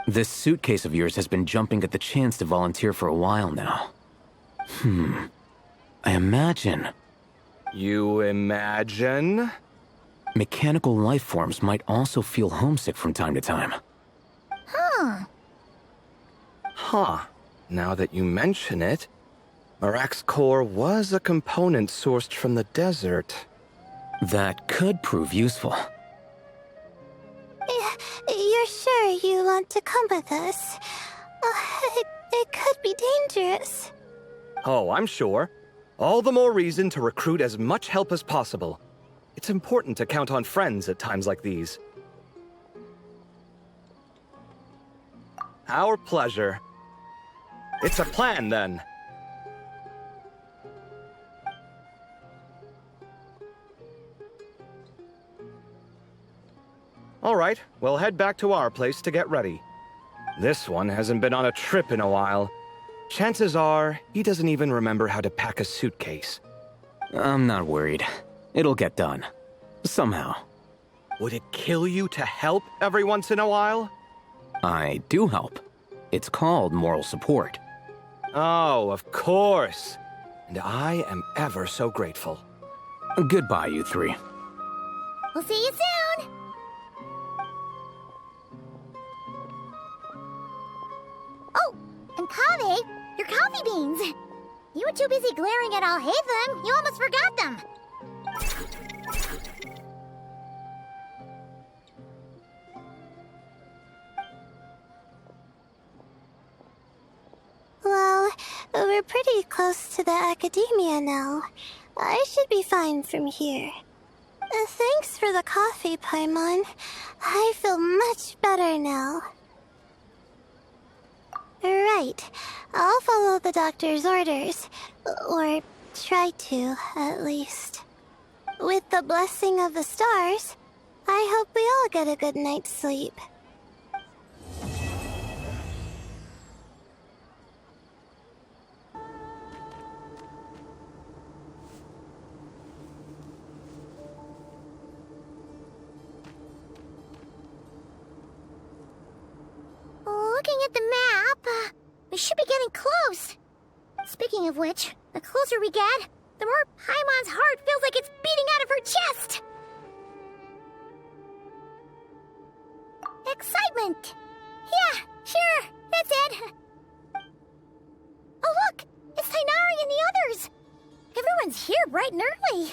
This suitcase of yours has been jumping at the chance to volunteer for a while now. I imagine... You imagine? Mechanical life forms might also feel homesick from time to time. Huh. Huh. Now that you mention it, Arak's core was a component sourced from the desert. That could prove useful. You're sure you want to come with us? It could be dangerous. Oh, I'm sure. All the more reason to recruit as much help as possible. It's important to count on friends at times like these. Our pleasure. It's a plan, then. All right, we'll head back to our place to get ready. This one hasn't been on a trip in a while. Chances are, he doesn't even remember how to pack a suitcase. I'm not worried. It'll get done. Somehow. Would it kill you to help every once in a while? I do help. It's called moral support. Oh, of course. And I am ever so grateful. Goodbye, you three. We'll see you soon! Oh, and Kaveh, your coffee beans! You were too busy glaring at Alhaitham, you almost forgot them! Well, we're pretty close to the academia now. I should be fine from here. Thanks for the coffee, Paimon. I feel much better now. Right. I'll follow the doctor's orders. Or try to, at least. With the blessing of the stars, I hope we all get a good night's sleep. Looking at the map, we should be getting close. Speaking of which, the closer we get, the more Paimon's heart feels like it's beating out of her chest. Excitement. Yeah, sure, that's it. Oh look, it's Tainari and the others. Everyone's here bright and early.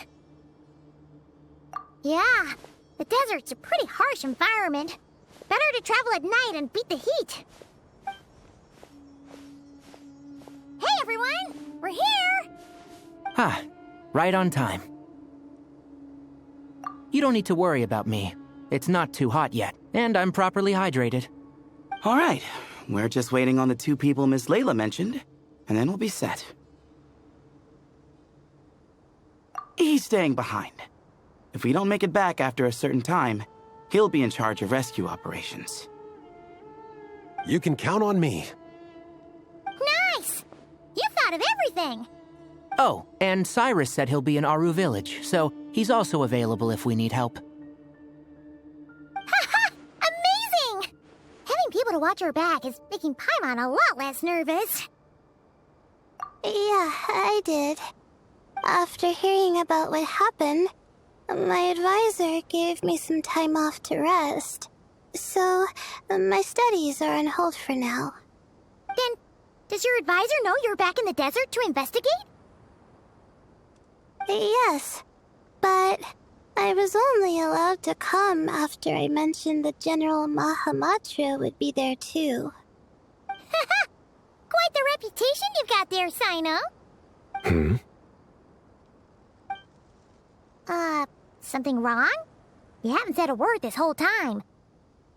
Yeah, the desert's a pretty harsh environment. Better to travel at night and beat the heat. Hey, everyone! We're here! Ah, right on time. You don't need to worry about me. It's not too hot yet, and I'm properly hydrated. All right, we're just waiting on the two people Miss Layla mentioned, and then we'll be set. He's staying behind. If we don't make it back after a certain time, he'll be in charge of rescue operations. You can count on me. Nice! You thought of everything! Oh, and Cyrus said he'll be in Aru Village, so he's also available if we need help. Haha! Amazing! Having people to watch her back is making Paimon a lot less nervous. Yeah, I did. After hearing about what happened, my advisor gave me some time off to rest. So, my studies are on hold for now. Then, does your advisor know you're back in the desert to investigate? Yes, but I was only allowed to come after I mentioned that General Mahamatra would be there too. Haha! Quite the reputation you've got there, Sino. Something wrong? You haven't said a word this whole time.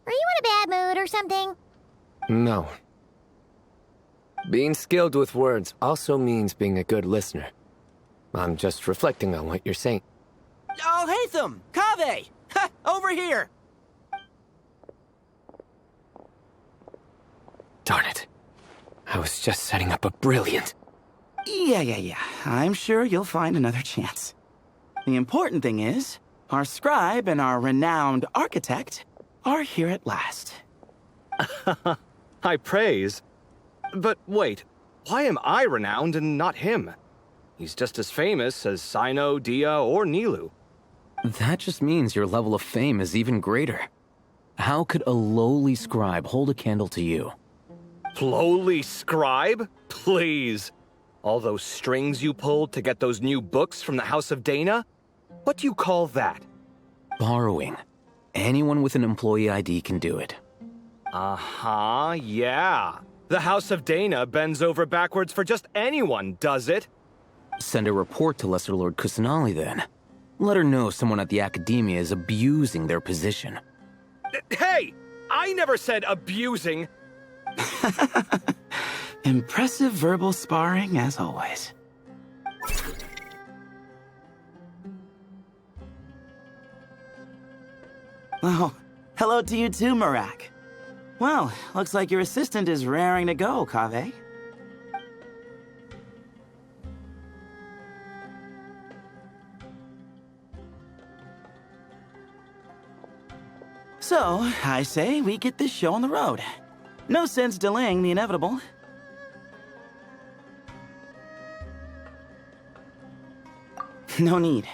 Are you in a bad mood or something? No. Being skilled with words also means being a good listener. I'm just reflecting on what you're saying. Oh, Hatham! Kaveh! Ha! Over here! Darn it. I was just setting up a brilliant... Yeah. I'm sure you'll find another chance. The important thing is, our scribe and our renowned architect are here at last. High praise. But wait, why am I renowned and not him? He's just as famous as Sino, Dia, or Nilu. That just means your level of fame is even greater. How could a lowly scribe hold a candle to you? Lowly scribe? Please. All those strings you pulled to get those new books from the House of Dana? What do you call that? Borrowing. Anyone with an employee ID can do it. Uh-huh, yeah. The House of Dana bends over backwards for just anyone, does it? Send a report to Lesser Lord Kusanali, then. Let her know someone at the Academia is abusing their position. Hey! I never said abusing! Impressive verbal sparring, as always. Oh, hello to you too, Marak. Well, looks like your assistant is raring to go, Kaveh. So, I say we get this show on the road. No sense delaying the inevitable. No need.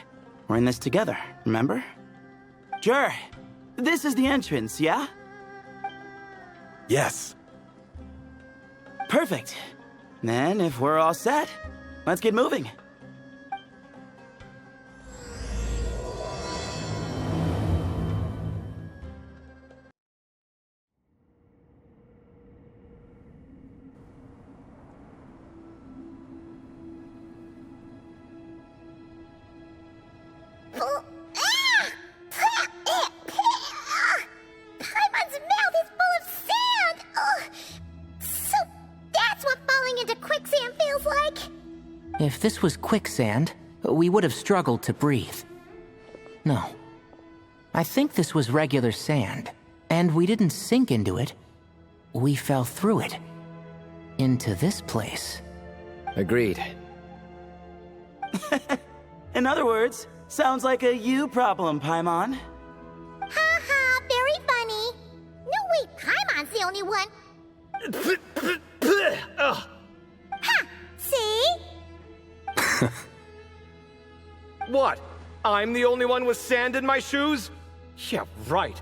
We're in this together, remember? Sure. This is the entrance, yeah? Yes. Perfect. Then, if we're all set, let's get moving. Paimon's mouth is full of sand! Ugh. So that's what falling into quicksand feels like? If this was quicksand, we would have struggled to breathe. No. I think this was regular sand, and we didn't sink into it. We fell through it. Into this place. Agreed. In other words, sounds like a you problem, Paimon. Ha ha, very funny. No, wait, Paimon's the only one. Ha! See? What? I'm the only one with sand in my shoes? Yeah, right.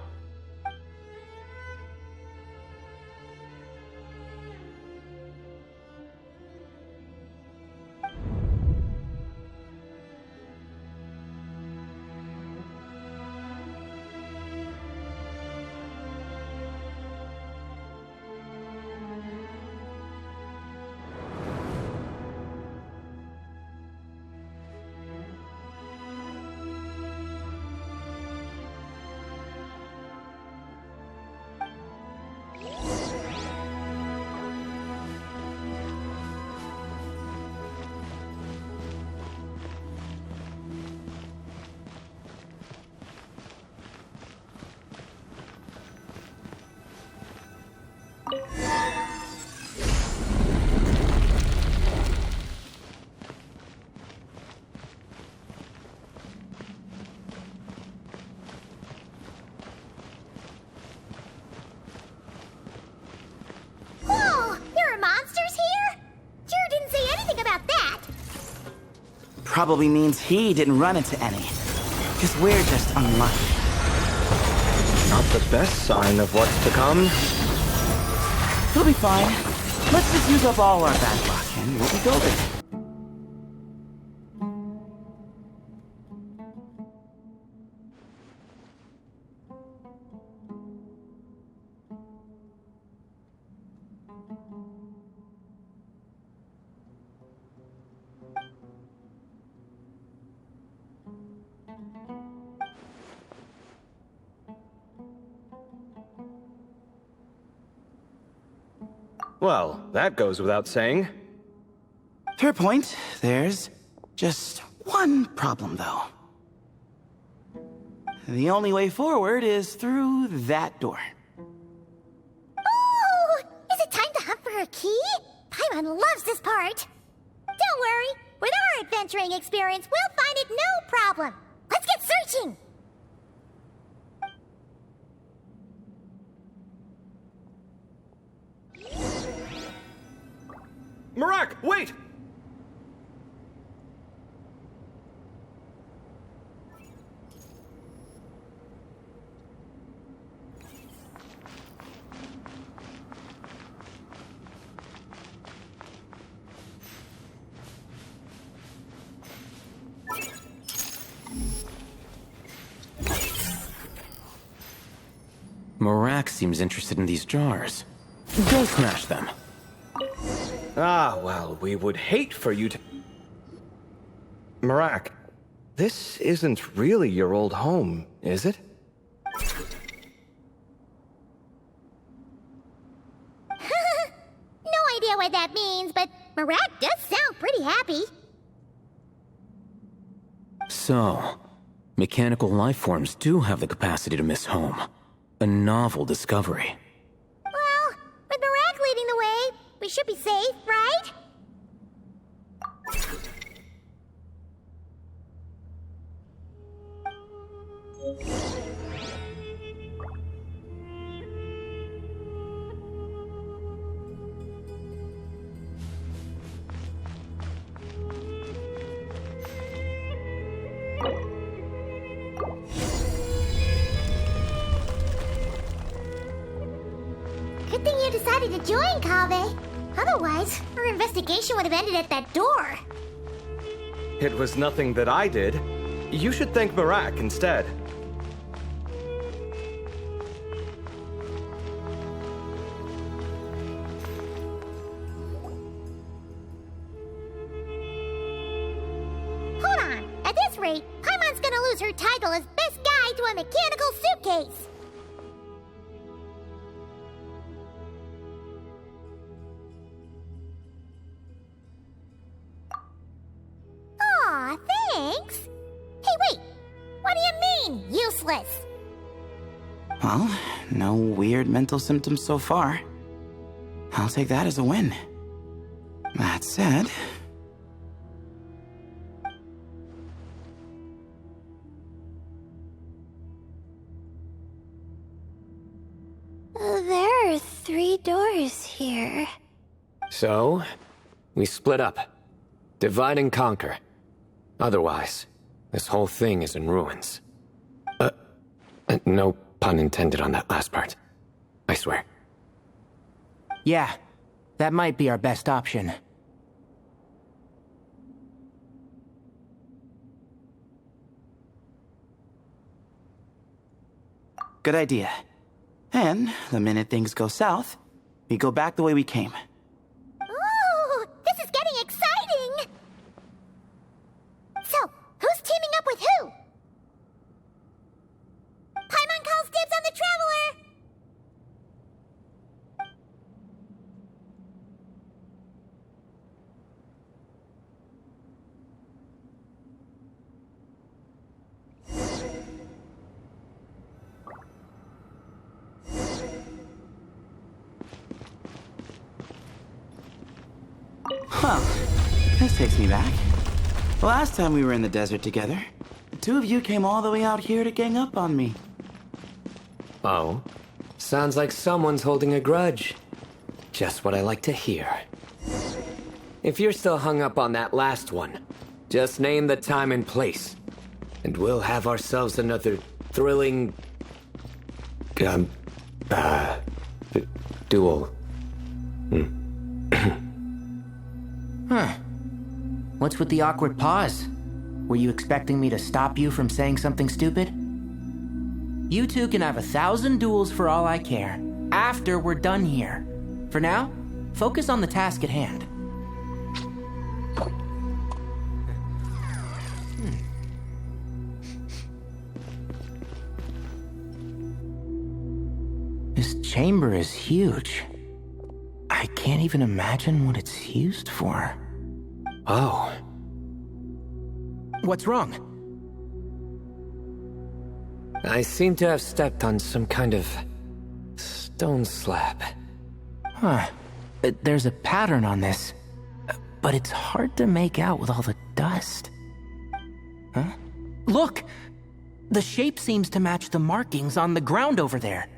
Whoa, there are monsters here? Jur didn't say anything about that. Probably means he didn't run into any. Because we're just unlucky. Not the best sign of what's to come. We'll be fine. Let's just use up all our bad luck and we'll be golden. Well, that goes without saying. Fair point. There's just one problem, though. The only way forward is through that door. Oh, is it time to hunt for a key? Paimon loves this part. Don't worry, with our adventuring experience, we'll find it no problem. Let's get searching. Marak, wait! Marak seems interested in these jars. Go smash them. Ah, well, we would hate for you to... Marak, this isn't really your old home, is it? No idea what that means, but Marak does sound pretty happy. So, mechanical life forms do have the capacity to miss home. A novel discovery. Well, with Marak leading the way, we should be safe, right? Good thing you decided to join, Kaveh. Otherwise, our investigation would have ended at that door. It was nothing that I did. You should thank Marak instead. Hold on. At this rate, Paimon's gonna lose her title as best guy to a mechanical suitcase. Aw, thanks. Hey, wait. What do you mean, useless? Well, no weird mental symptoms so far. I'll take that as a win. That said... There are 3 doors here. So, we split up. Divide and conquer. Otherwise, this whole thing is in ruins. No pun intended on that last part. I swear. Yeah, that might be our best option. Good idea. And the minute things go south, we go back the way we came. Ooh, this is getting exciting! So, who's teaming up with who? Paimon calls dibs on the Traveler! Huh. This takes me back. The last time we were in the desert together, the 2 of you came all the way out here to gang up on me. Oh? Sounds like someone's holding a grudge. Just what I like to hear. If you're still hung up on that last one, just name the time and place. And we'll have ourselves another thrilling... duel. Huh. What's with the awkward pause? Were you expecting me to stop you from saying something stupid? You two can have 1,000 duels for all I care, after we're done here. For now, focus on the task at hand. This chamber is huge. I can't even imagine what it's used for. Oh. What's wrong? I seem to have stepped on some kind of stone slab. Huh. There's a pattern on this, but it's hard to make out with all the dust. Huh? Look! The shape seems to match the markings on the ground over there.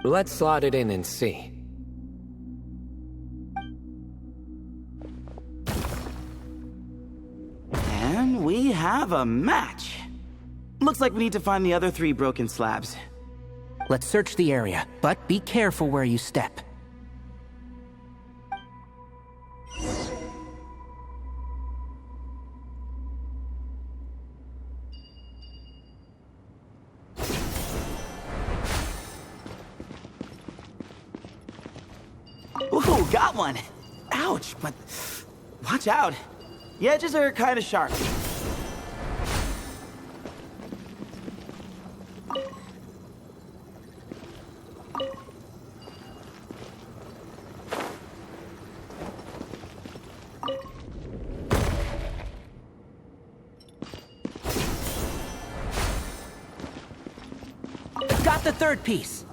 Let's slot it in and see. And we have a match. Looks like we need to find the other 3 broken slabs. Let's search the area, but be careful where you step. got one! Ouch, but watch out. The edges are kind of sharp. Got the third piece.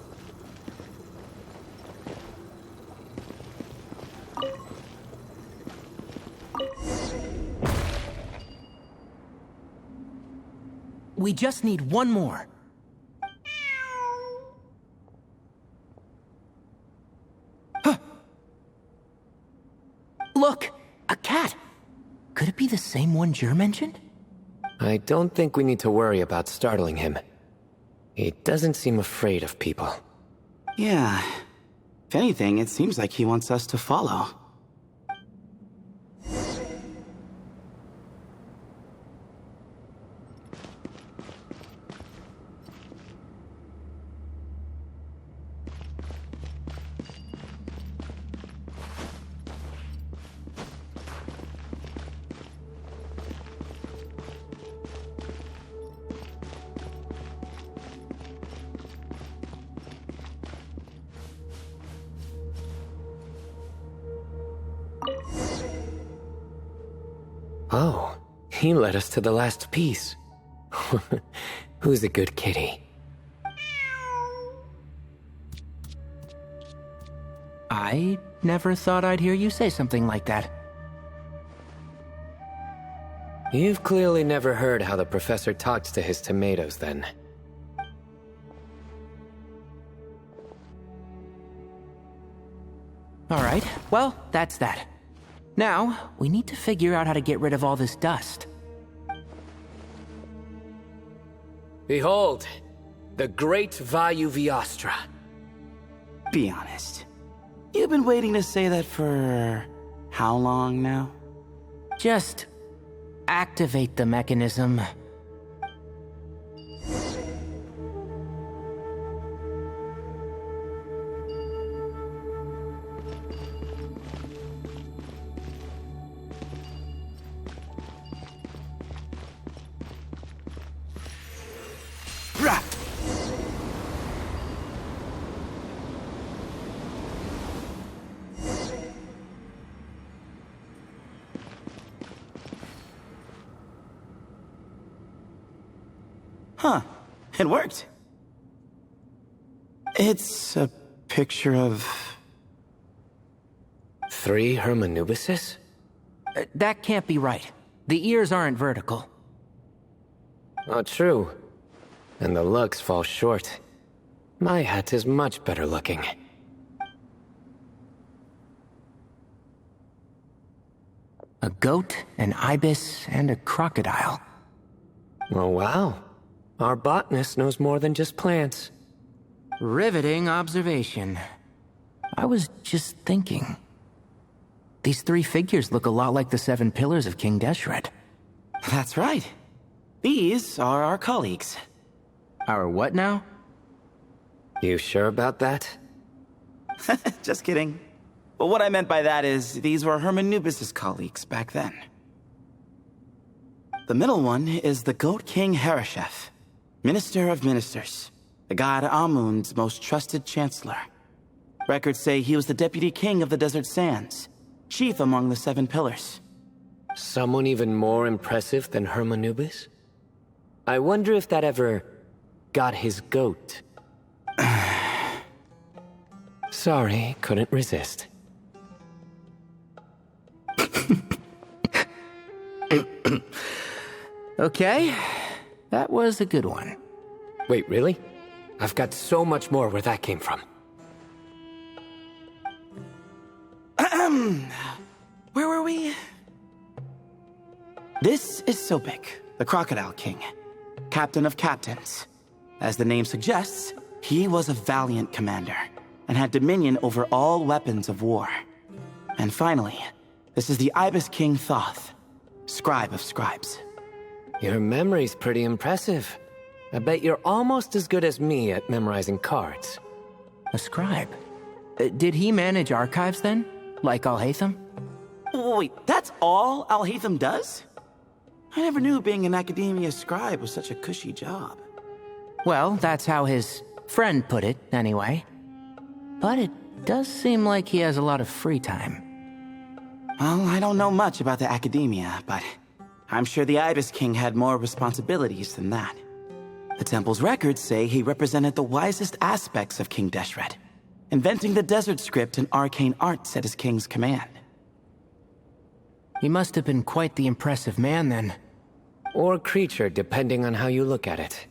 We just need one more. Huh. Look, a cat. Could it be the same one Jer mentioned? I don't think we need to worry about startling him. He doesn't seem afraid of people. Yeah. If anything, it seems like he wants us to follow. Oh, he led us to the last piece. Who's a good kitty? I never thought I'd hear you say something like that. You've clearly never heard how the professor talks to his tomatoes, then. All right, well, that's that. Now, we need to figure out how to get rid of all this dust. Behold, the great Vayuviastra. Be honest. You've been waiting to say that for how long now? Just activate the mechanism. Huh. It worked. It's a picture of... 3 Hermanubises? That can't be right. The ears aren't vertical. Oh, true. And the lugs fall short. My hat is much better looking. A goat, an ibis, and a crocodile. Oh, wow. Our botanist knows more than just plants. Riveting observation. I was just thinking. These 3 figures look a lot like the 7 pillars of King Deshret. That's right. These are our colleagues. Our what now? You sure about that? Just kidding. But what I meant by that is, these were Hermanubis' colleagues back then. The middle one is the Goat King Hereshef, Minister of Ministers, the god Amun's most trusted chancellor. Records say he was the deputy king of the Desert Sands, chief among the 7 pillars. Someone even more impressive than Hermanubis? I wonder if that ever got his goat. Sorry, couldn't resist. Okay, that was a good one. Wait, really? I've got so much more where that came from. Where were we? This is Sobek, the Crocodile King, captain of captains. As the name suggests, he was a valiant commander and had dominion over all weapons of war. And finally, this is the Ibis King Thoth, scribe of scribes. Your memory's pretty impressive. I bet you're almost as good as me at memorizing cards. A scribe? Did he manage archives then? like Alhaitham? Wait, that's all Alhaitham does? I never knew being an academia scribe was such a cushy job. Well, that's how his friend put it, anyway. But it does seem like he has a lot of free time. Well, I don't know much about the academia, but I'm sure the Ibis King had more responsibilities than that. The temple's records say he represented the wisest aspects of King Deshret, inventing the desert script and arcane arts at his king's command. He must have been quite the impressive man, then. Or creature, depending on how you look at it.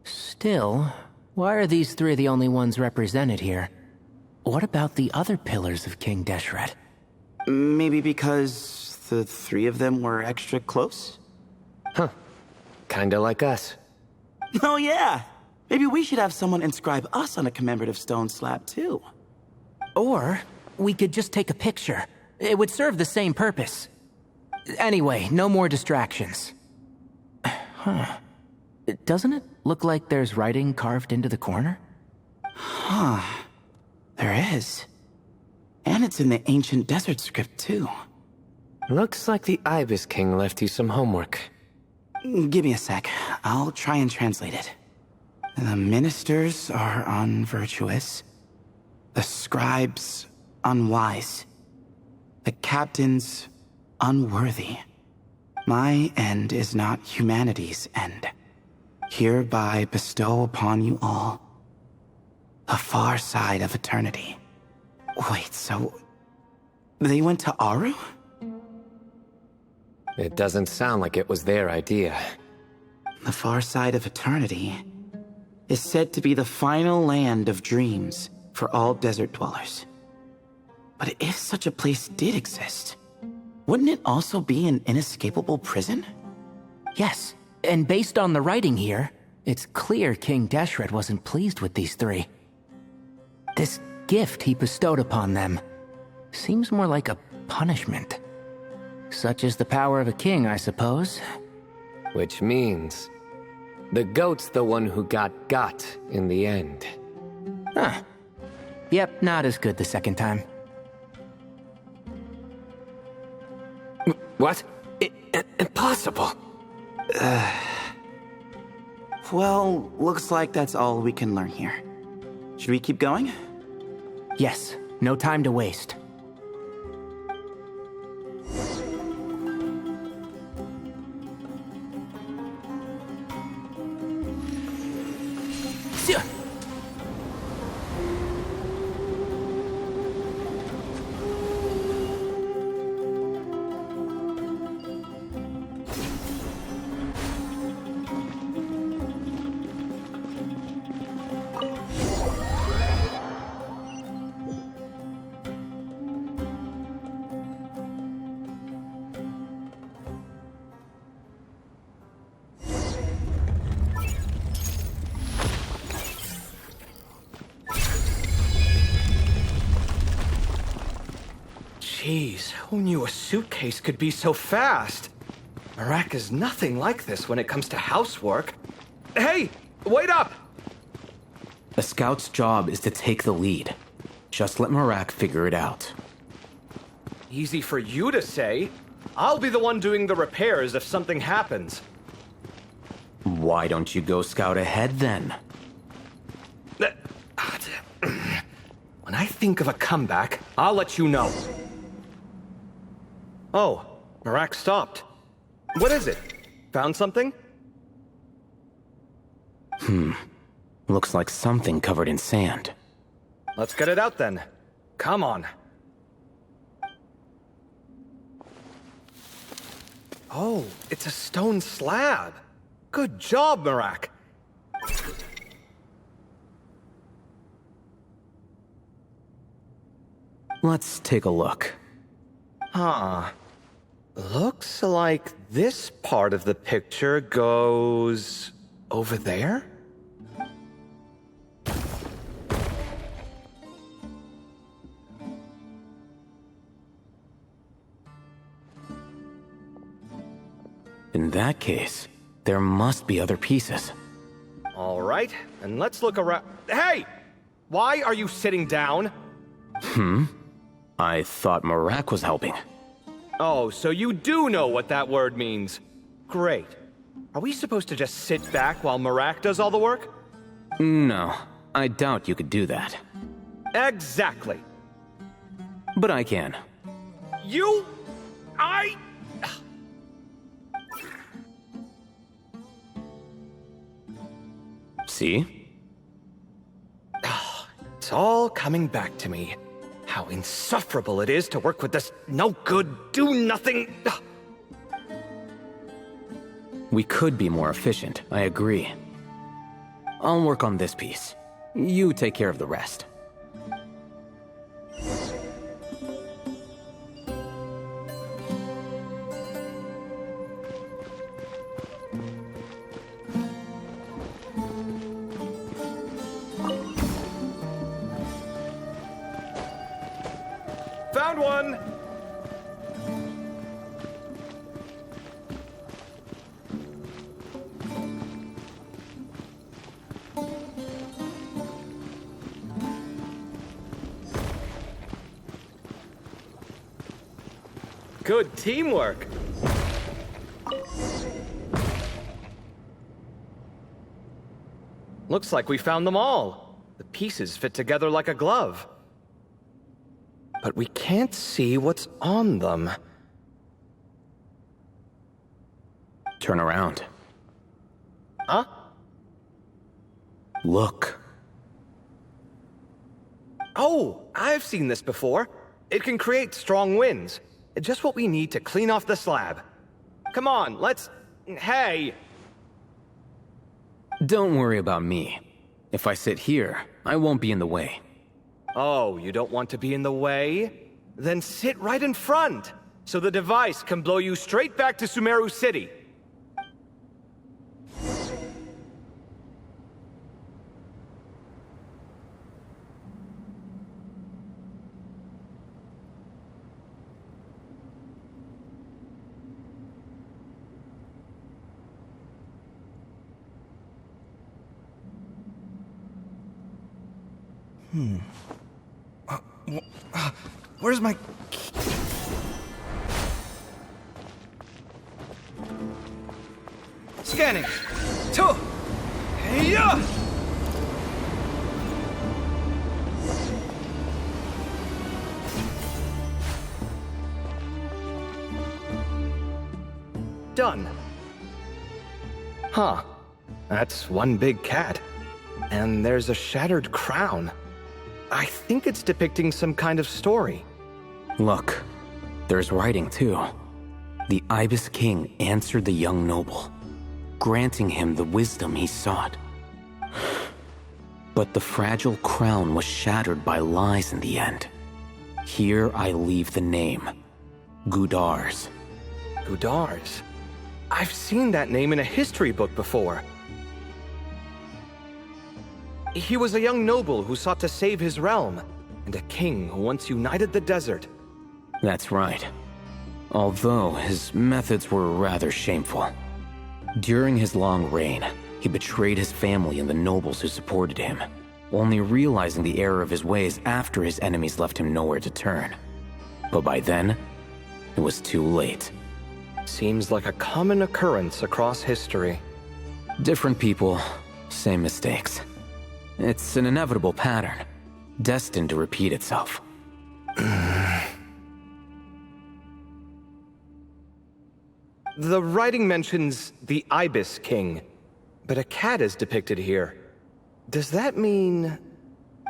Still, why are these three the only ones represented here? What about the other pillars of King Deshret? Maybe because the three of them were extra close? Huh. Kinda like us. Oh yeah! Maybe we should have someone inscribe us on a commemorative stone slab, too. Or, we could just take a picture. It would serve the same purpose. Anyway, no more distractions. Huh. Doesn't it look like there's writing carved into the corner? Huh. There is. And it's in the ancient desert script, too. Looks like the Ibis King left you some homework. Give me a sec. I'll try and translate it. The ministers are unvirtuous. The scribes, unwise. The captains, unworthy. My end is not humanity's end. Hereby bestow upon you all the far side of eternity. Wait, so they went to Aru? It doesn't sound like it was their idea. The far side of eternity is said to be the final land of dreams for all desert dwellers. But if such a place did exist, wouldn't it also be an inescapable prison? Yes, and based on the writing here, it's clear King Deshret wasn't pleased with these three. This gift he bestowed upon them seems more like a punishment. Such is the power of a king, I suppose. Which means the goat's the one who got in the end. Huh. Yep, not as good the second time. What? Impossible. Well, looks like that's all we can learn here. Should we keep going? Yes, no time to waste. Jeez, who knew a suitcase could be so fast? Marak is nothing like this when it comes to housework. Hey, wait up! A scout's job is to take the lead. Just let Marak figure it out. Easy for you to say. I'll be the one doing the repairs if something happens. Why don't you go scout ahead then? When I think of a comeback, I'll let you know. Oh, Marak stopped. What is it? Found something? Looks like something covered in sand. Let's get it out then. Come on. Oh, it's a stone slab. Good job, Marak. Let's take a look. Huh. Looks like this part of the picture goes over there? In that case, there must be other pieces. All right, and let's look around. Hey! Why are you sitting down? I thought Marak was helping. Oh, so you do know what that word means. Great. Are we supposed to just sit back while Marak does all the work? No, I doubt you could do that. Exactly. But I can. See? It's all coming back to me. How insufferable it is to work with this no-good, do-nothing... We could be more efficient, I agree. I'll work on this piece. You take care of the rest. Found one! Good teamwork. Looks like we found them all. The pieces fit together like a glove. But we can't see what's on them. Turn around. Huh? Look. Oh, I've seen this before. It can create strong winds. Just what we need to clean off the slab. Come on, let's... Hey! Don't worry about me. If I sit here, I won't be in the way. Oh, you don't want to be in the way? Then sit right in front, so the device can blow you straight back to Sumeru City. Where's my key? Scanning. Hey-ya! Done. Huh. That's one big cat. And there's a shattered crown. I think it's depicting some kind of story. Look, there's writing too. The Ibis King answered the young noble, granting him the wisdom he sought. But the fragile crown was shattered by lies in the end. Here I leave the name, Gudars. Gudars? I've seen that name in a history book before. He was a young noble who sought to save his realm, and a king who once united the desert. That's right. Although his methods were rather shameful. During his long reign, he betrayed his family and the nobles who supported him, only realizing the error of his ways after his enemies left him nowhere to turn. But by then, it was too late. Seems like a common occurrence across history. Different people, same mistakes. It's an inevitable pattern, destined to repeat itself. The writing mentions the Ibis King, but a cat is depicted here. Does that mean...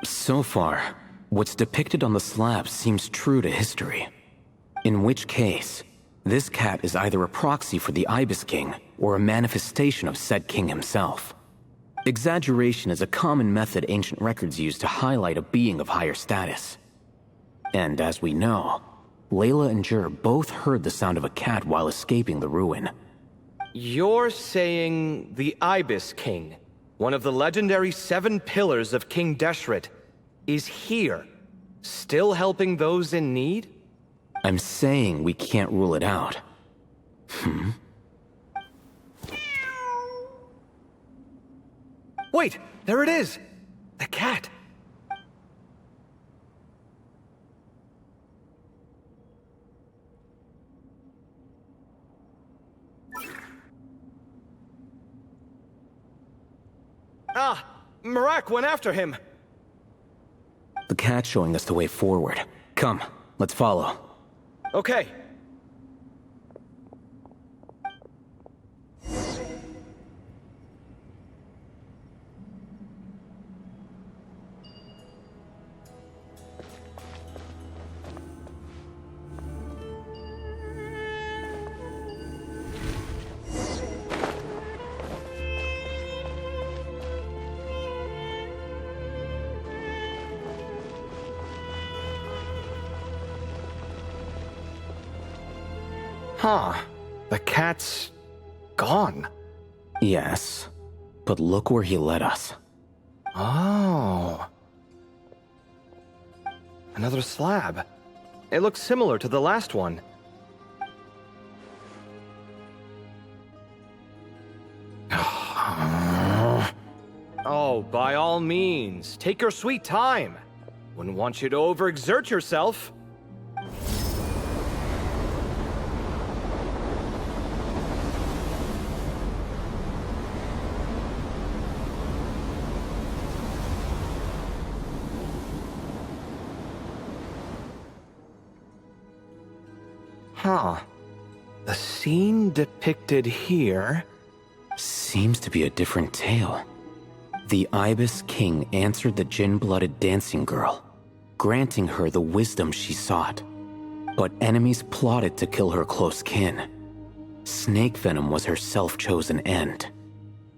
So far, what's depicted on the slab seems true to history. In which case, this cat is either a proxy for the Ibis King or a manifestation of said king himself. Exaggeration is a common method ancient records use to highlight a being of higher status. And as we know, Layla and Jur both heard the sound of a cat while escaping the ruin. You're saying the Ibis King, one of the legendary 7 pillars of King Deshret, is here, still helping those in need? I'm saying we can't rule it out. Wait, there it is! The cat! Ah! Marak went after him! The cat's showing us the way forward. Come, let's follow. Okay. Huh. The cat's gone. Yes, but look where he led us. Oh. Another slab. It looks similar to the last one. Oh, by all means, take your sweet time. Wouldn't want you to overexert yourself. Huh. The scene depicted here seems to be a different tale. The Ibis King answered the gin-blooded dancing girl, granting her the wisdom she sought. But enemies plotted to kill her close kin. Snake venom was her self-chosen end.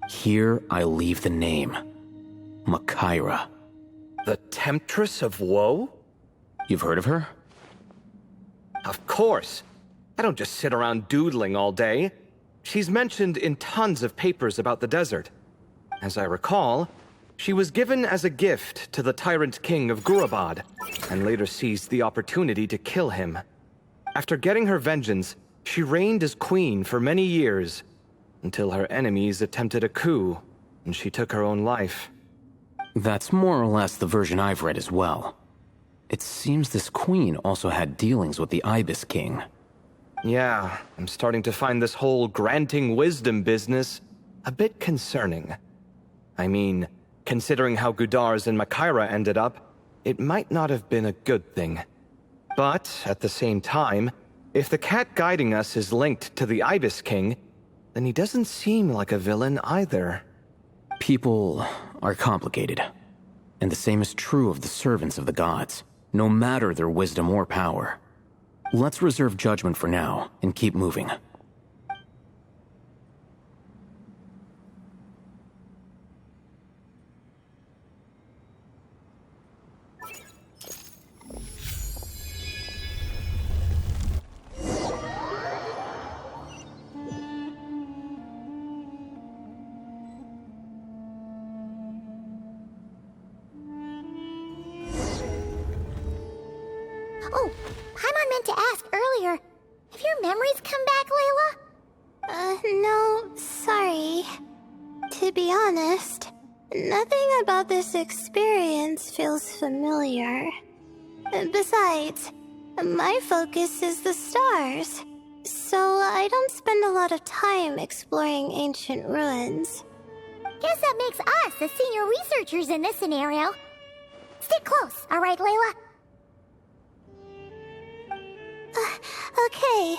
Here I leave the name. Makaira. The Temptress of Woe? You've heard of her? Of course. I don't just sit around doodling all day. She's mentioned in tons of papers about the desert. As I recall, she was given as a gift to the tyrant king of Gurabad, and later seized the opportunity to kill him. After getting her vengeance, she reigned as queen for many years, until her enemies attempted a coup, and she took her own life. That's more or less the version I've read as well. It seems this queen also had dealings with the Ibis King. Yeah, I'm starting to find this whole granting wisdom business a bit concerning. I mean, considering how Gudar's and Makaira ended up, it might not have been a good thing. But, at the same time, if the cat guiding us is linked to the Ibis King, then he doesn't seem like a villain either. People are complicated. And the same is true of the servants of the gods, no matter their wisdom or power. Let's reserve judgment for now and keep moving. Oh, Paimon meant to ask earlier. Have your memories come back, Layla? No, sorry. To be honest, nothing about this experience feels familiar. Besides, my focus is the stars, so I don't spend a lot of time exploring ancient ruins. Guess that makes us the senior researchers in this scenario. Stick close, alright, Layla? Okay.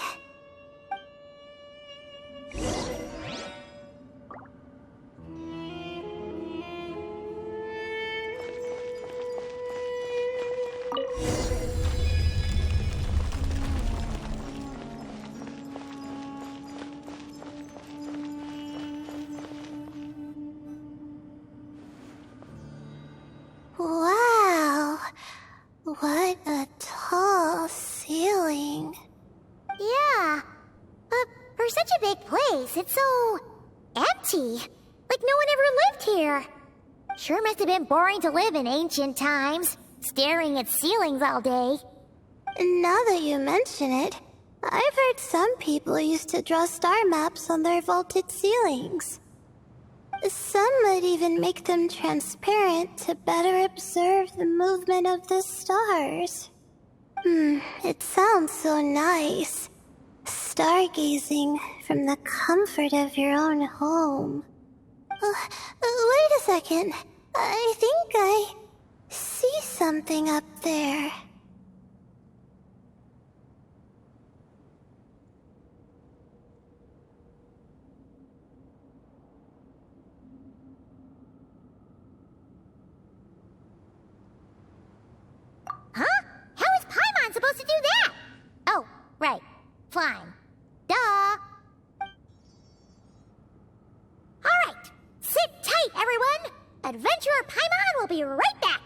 Wow. What a tall ceiling. Yeah. But for such a big place, it's so empty. Like no one ever lived here. Sure must have been boring to live in ancient times, staring at ceilings all day. Now that you mention it, I've heard some people used to draw star maps on their vaulted ceilings. Some might even make them transparent to better observe the movement of the stars. It sounds so nice. Stargazing from the comfort of your own home. Wait a second. I think I see something up there. Huh? How is Paimon supposed to do that? Oh, right. Flying. Duh. Alright. Sit tight, everyone. Adventurer Paimon will be right back.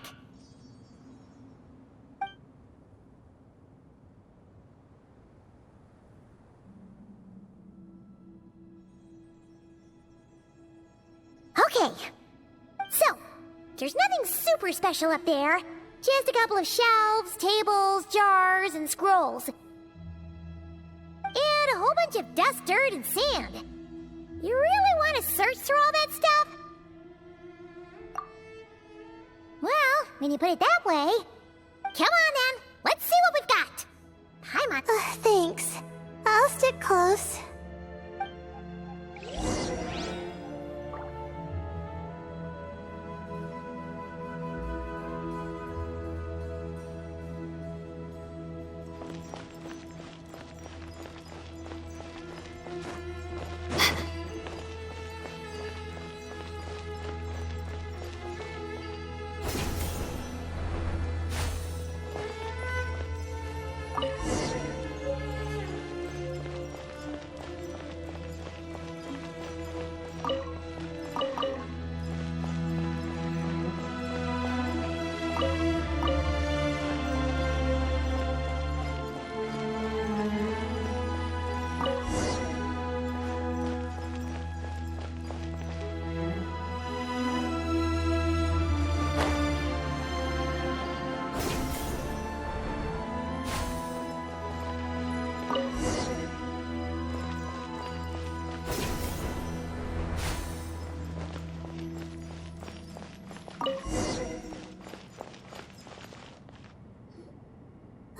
Okay. So, there's nothing super special up there. Just a couple of shelves, tables, jars, and scrolls. And a whole bunch of dust, dirt, and sand. You really want to search through all that stuff? Well, when you put it that way... Come on, then. Let's see what we've got. Paimon... Thanks. I'll stick close.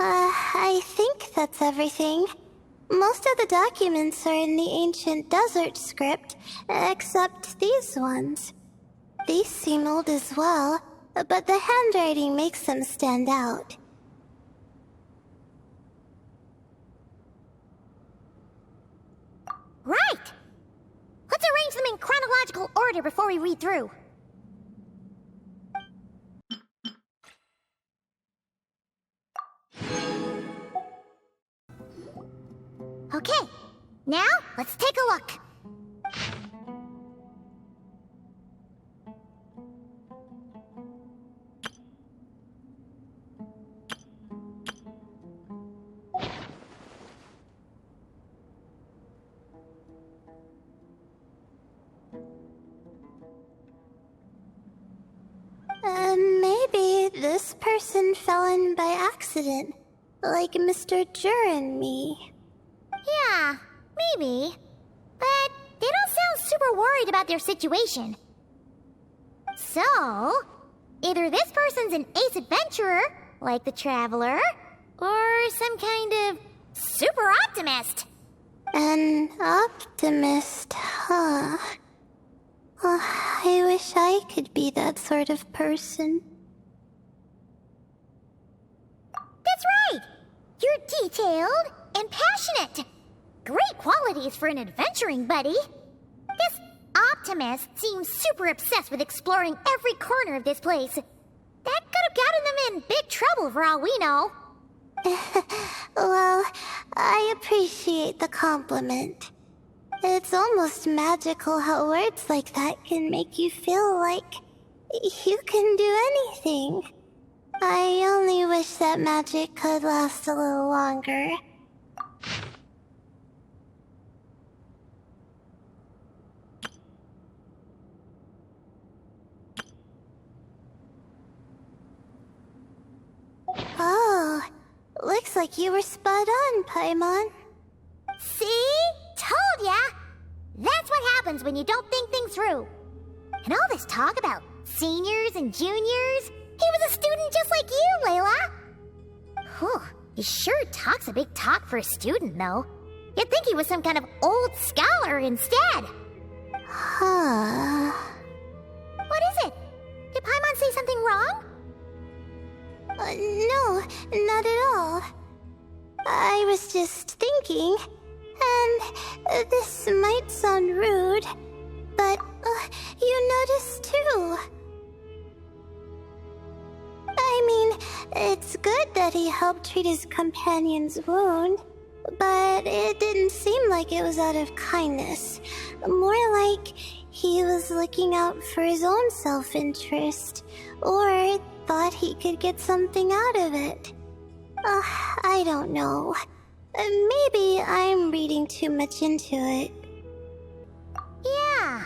I think that's everything. Most of the documents are in the ancient desert script, except these ones. These seem old as well, but the handwriting makes them stand out. Right! Let's arrange them in chronological order before we read through. Okay, now let's take a look. Maybe this person fell in by accident, like Mr. Jur and me. Yeah, maybe. But they don't sound super worried about their situation. So, either this person's an ace adventurer, like the Traveler, or some kind of super optimist. An optimist, huh? Oh, I wish I could be that sort of person. That's right! You're detailed and passionate. Great qualities for an adventuring buddy. This optimist seems super obsessed with exploring every corner of this place. That could have gotten them in big trouble for all we know. Well, I appreciate the compliment. It's almost magical how words like that can make you feel like you can do anything. I only wish that magic could last a little longer. Oh, looks like you were spot on, Paimon. See? Told ya! That's what happens when you don't think things through. And all this talk about seniors and juniors, he was a student just like you, Layla. Whew, he sure talks a big talk for a student, though. You'd think he was some kind of old scholar instead. Huh. wrong? No, not at all. I was just thinking, and this might sound rude, but you noticed too. I mean, it's good that he helped treat his companion's wound, but it didn't seem like it was out of kindness. More like he was looking out for his own self-interest, or thought he could get something out of it. I don't know. Maybe I'm reading too much into it. Yeah.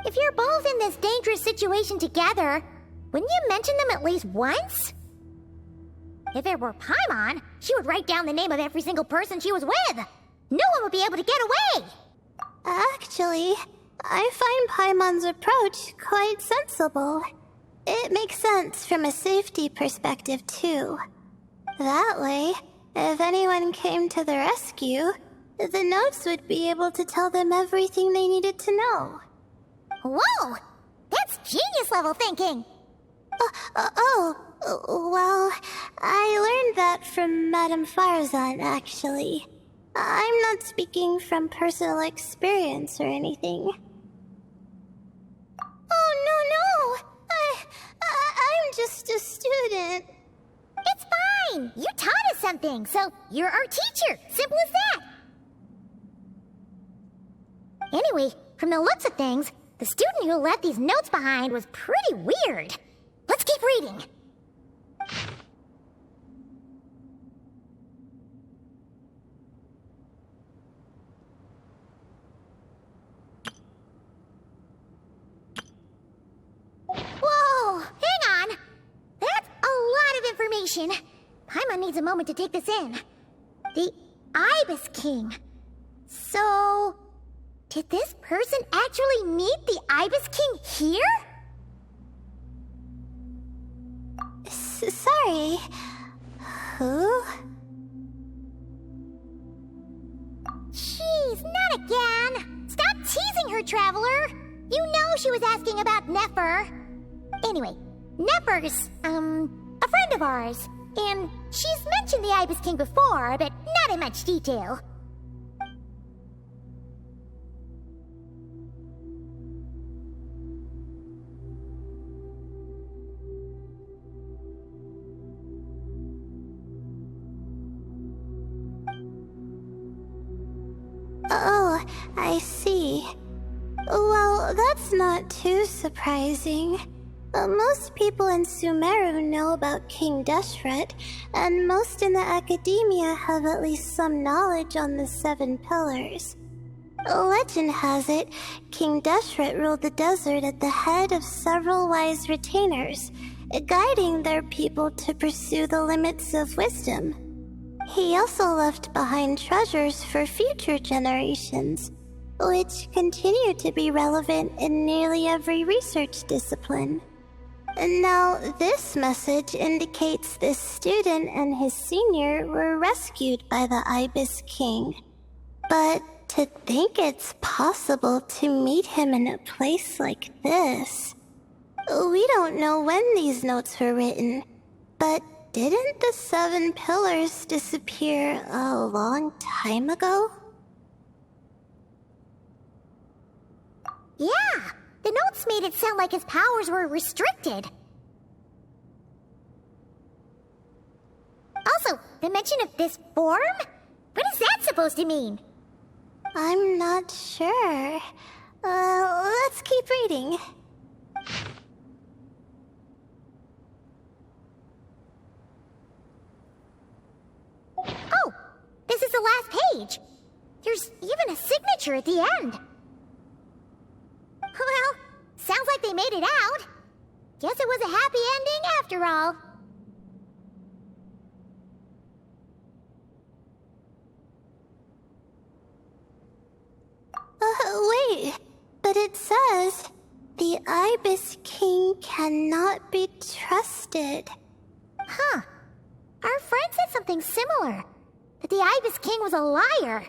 If you're both in this dangerous situation together, wouldn't you mention them at least once? If it were Paimon, she would write down the name of every single person she was with. No one would be able to get away. Actually, I find Paimon's approach quite sensible. It makes sense from a safety perspective, too. That way, if anyone came to the rescue, the notes would be able to tell them everything they needed to know. Whoa! That's genius-level thinking! Well, I learned that from Madame Farzan, actually. I'm not speaking from personal experience or anything. Oh, no! I'm just a student. It's fine! You taught us something, so you're our teacher. Simple as that. Anyway, from the looks of things, the student who left these notes behind was pretty weird. Let's keep reading. Whoa! Hang on! That's a lot of information. Paimon needs a moment to take this in. The Ibis King. So, did this person actually meet the Ibis King here? Sorry. Who? Jeez, not again! Stop teasing her, Traveler! You know she was asking about Nefer. Anyway, Nefer's, a friend of ours. And she's mentioned the Ibis King before, but not in much detail. Oh, I see. Well, that's not too surprising. Most people in Sumeru know about King Deshret, and most in the academia have at least some knowledge on the 7 pillars. Legend has it, King Deshret ruled the desert at the head of several wise retainers, guiding their people to pursue the limits of wisdom. He also left behind treasures for future generations, which continue to be relevant in nearly every research discipline. Now, this message indicates this student and his senior were rescued by the Ibis King. But to think it's possible to meet him in a place like this... We don't know when these notes were written, but didn't the 7 pillars disappear a long time ago? Yeah, the notes made it sound like his powers were restricted. Also, the mention of this form? What is that supposed to mean? I'm not sure. Let's keep reading. Oh, this is the last page. There's even a signature at the end. Well, sounds like they made it out. Guess it was a happy ending after all. Wait, but it says, the Ibis King cannot be trusted. Huh. Our friend said something similar. That the Ibis King was a liar.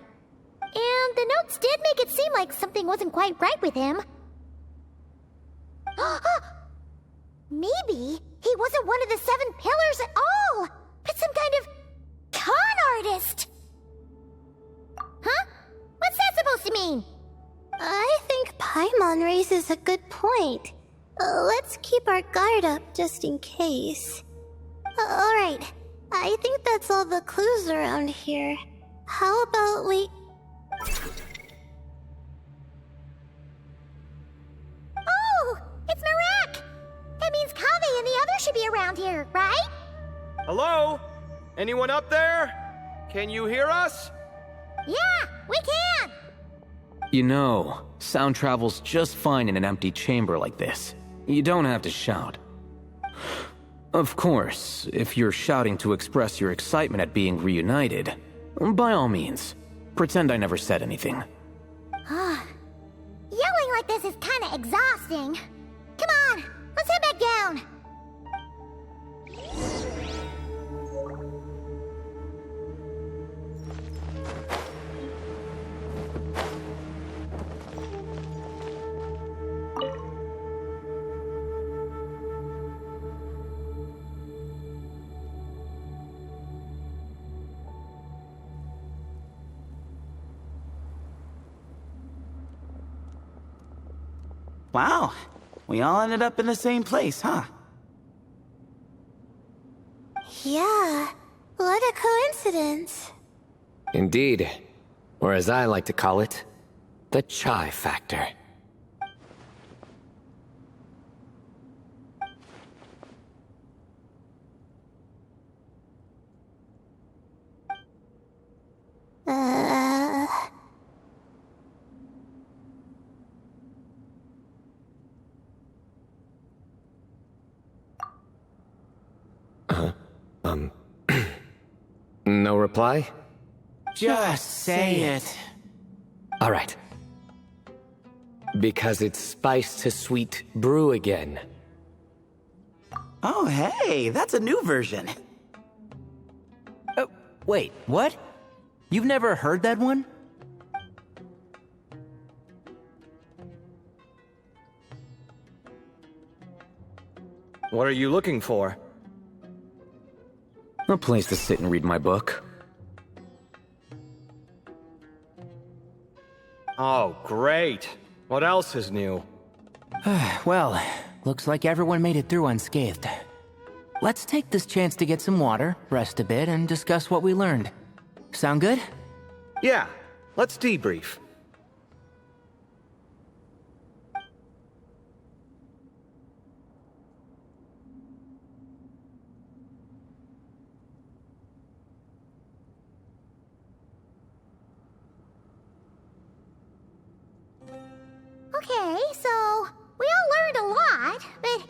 And the notes did make it seem like something wasn't quite right with him. Maybe he wasn't one of the 7 pillars at all, but some kind of con artist. Huh? What's that supposed to mean? I think Paimon raises a good point. Let's keep our guard up just in case. Alright, I think that's all the clues around here. How about we... Oh, it's Marak! That means Kaveh and the others should be around here, right? Hello? Anyone up there? Can you hear us? Yeah, we can! You know, sound travels just fine in an empty chamber like this. You don't have to shout. Of course, if you're shouting to express your excitement at being reunited, by all means, pretend I never said anything. Yelling like this is kinda exhausting. Come on, let's head back down. Wow, we all ended up in the same place, huh? Yeah, what a coincidence. Indeed. Or as I like to call it, the chai factor. No reply? Just say it. All right. Because it's spice to sweet brew again. Oh, hey, that's a new version. Oh, wait, what? You've never heard that one? What are you looking for? A place to sit and read my book. Oh, great. What else is new? Well, looks like everyone made it through unscathed. Let's take this chance to get some water, rest a bit, and discuss what we learned. Sound good? Yeah, let's debrief. Okay, so we all learned a lot, but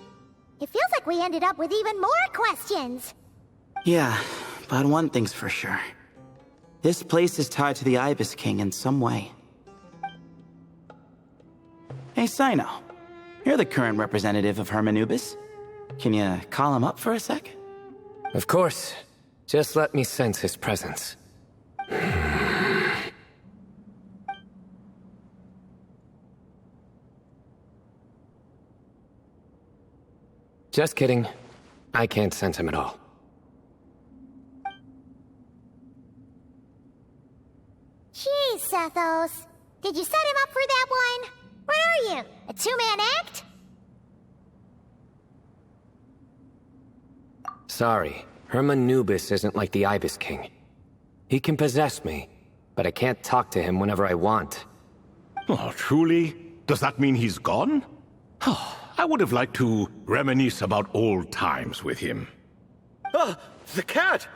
it feels like we ended up with even more questions. Yeah, but one thing's for sure. This place is tied to the Ibis King in some way. Hey, Sino. You're the current representative of Hermanubis. Can you call him up for a sec? Of course. Just let me sense his presence. Just kidding. I can't sense him at all. Jeez, Sethos. Did you set him up for that one? What are you, a two-man act? Sorry, Hermanubis isn't like the Ibis King. He can possess me, but I can't talk to him whenever I want. Oh, truly? Does that mean he's gone? Oh, I would have liked to reminisce about old times with him. Ah, the cat!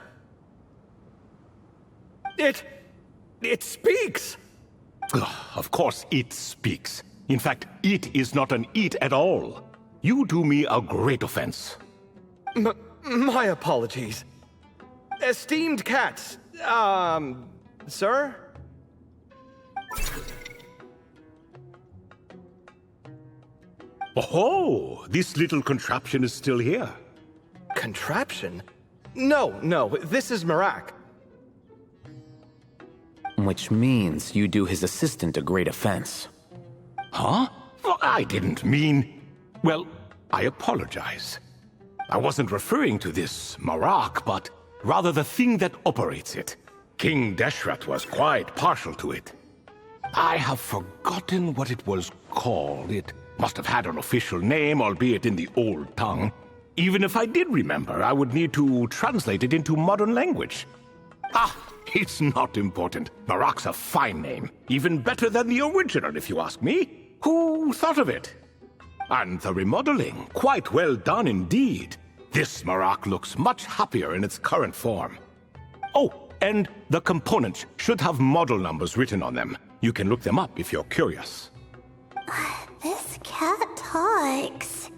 It speaks! Of course it speaks. In fact, it is not an it at all. You do me a great offense. My apologies. Esteemed cats, sir? Oh, this little contraption is still here. Contraption? No, this is Marak. Which means you do his assistant a great offense. Huh? Well, I didn't mean... Well, I apologize. I wasn't referring to this Marak, but rather the thing that operates it. King Deshret was quite partial to it. I have forgotten what it was called. It must have had an official name, albeit in the old tongue. Even if I did remember, I would need to translate it into modern language. Ah, it's not important. Marak's a fine name. Even better than the original, if you ask me. Who thought of it? And the remodeling, quite well done indeed. This Marak looks much happier in its current form. Oh, and the components should have model numbers written on them. You can look them up if you're curious. This cat talks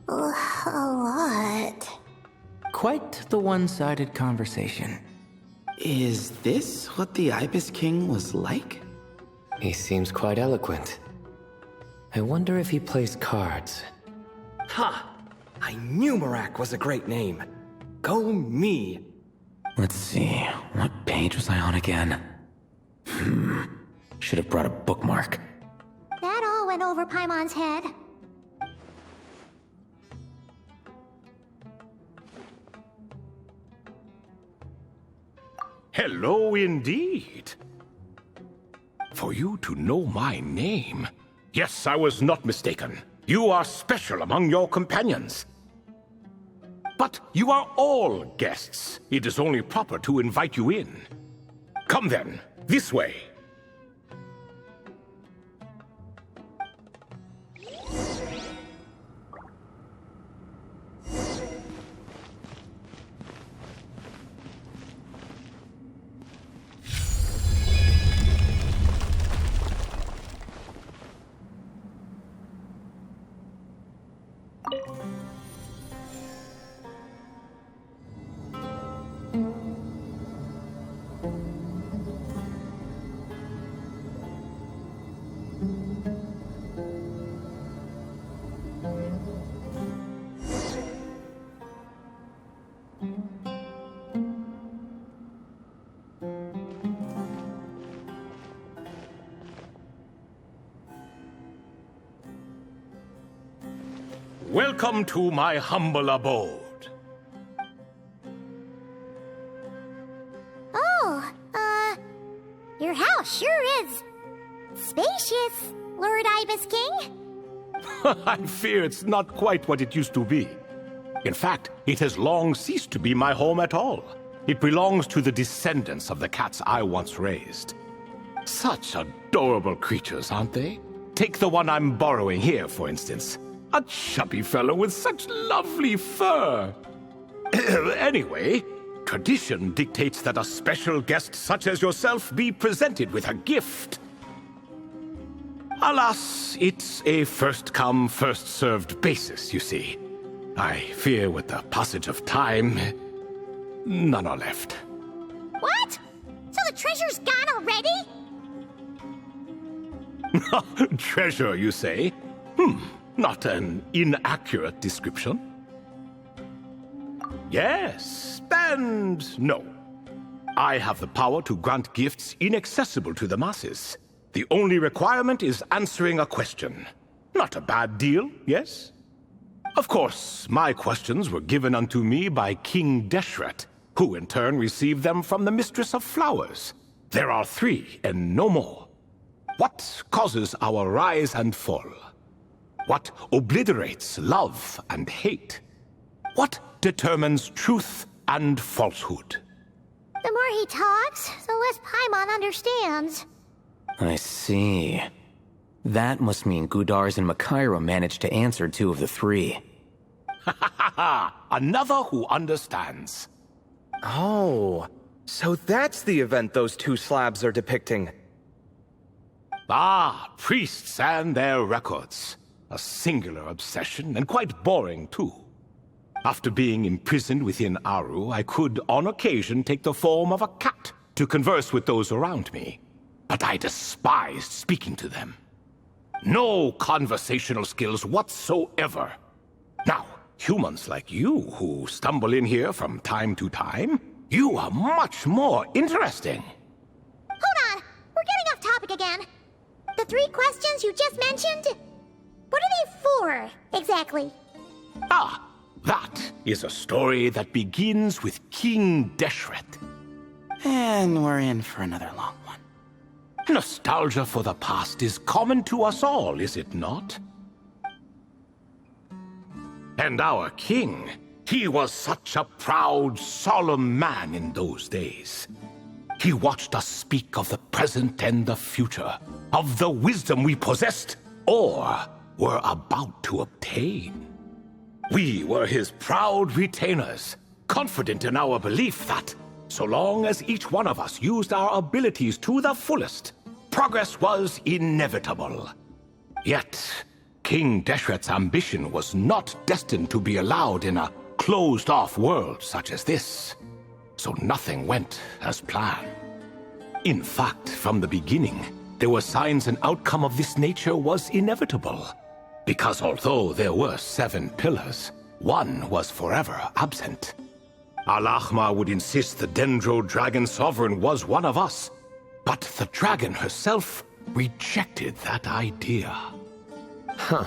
a lot. Quite the one-sided conversation. Is this what the Ibis King was like? He seems quite eloquent. I wonder if he plays cards. Ha! I knew Marak was a great name. Go me! Let's see, what page was I on again? Should have brought a bookmark. That all went over Paimon's head. Hello indeed. For you to know my name. Yes, I was not mistaken. You are special among your companions. But you are all guests. It is only proper to invite you in. Come then, this way. Welcome to my humble abode. Oh, your house sure is spacious, Lord Ibis King. I fear it's not quite what it used to be. In fact, it has long ceased to be my home at all. It belongs to the descendants of the cats I once raised. Such adorable creatures, aren't they? Take the one I'm borrowing here, for instance. A chubby fellow with such lovely fur. Anyway, tradition dictates that a special guest such as yourself be presented with a gift. Alas, it's a first-come, first-served basis, you see. I fear with the passage of time, none are left. What? So the treasure's gone already? Treasure, you say? Not an inaccurate description. Yes, and no. I have the power to grant gifts inaccessible to the masses. The only requirement is answering a question. Not a bad deal, yes? Of course, my questions were given unto me by King Deshret, who in turn received them from the Mistress of Flowers. There are 3, and no more. What causes our rise and fall? What obliterates love and hate? What determines truth and falsehood? The more he talks, the less Paimon understands. I see. That must mean Gudars and Makaira managed to answer 2 of the 3. Another who understands. Oh, so that's the event those 2 slabs are depicting. Ah, priests and their records. A singular obsession, and quite boring, too. After being imprisoned within Aru, I could, on occasion, take the form of a cat to converse with those around me. But I despised speaking to them. No conversational skills whatsoever. Now, humans like you who stumble in here from time to time, you are much more interesting. Hold on! We're getting off topic again. The 3 questions you just mentioned? What are they for, exactly? Ah, that is a story that begins with King Deshret. And we're in for another long one. Nostalgia for the past is common to us all, is it not? And our king, he was such a proud, solemn man in those days. He watched us speak of the present and the future, of the wisdom we possessed or were about to obtain. We were his proud retainers, confident in our belief that, so long as each one of us used our abilities to the fullest, progress was inevitable. Yet, King Deshret's ambition was not destined to be allowed in a closed-off world such as this, so nothing went as planned. In fact, from the beginning, there were signs an outcome of this nature was inevitable, because although there were 7 pillars, one was forever absent. Al-Ahmar would insist the Dendro Dragon Sovereign was one of us, but the dragon herself rejected that idea. Huh.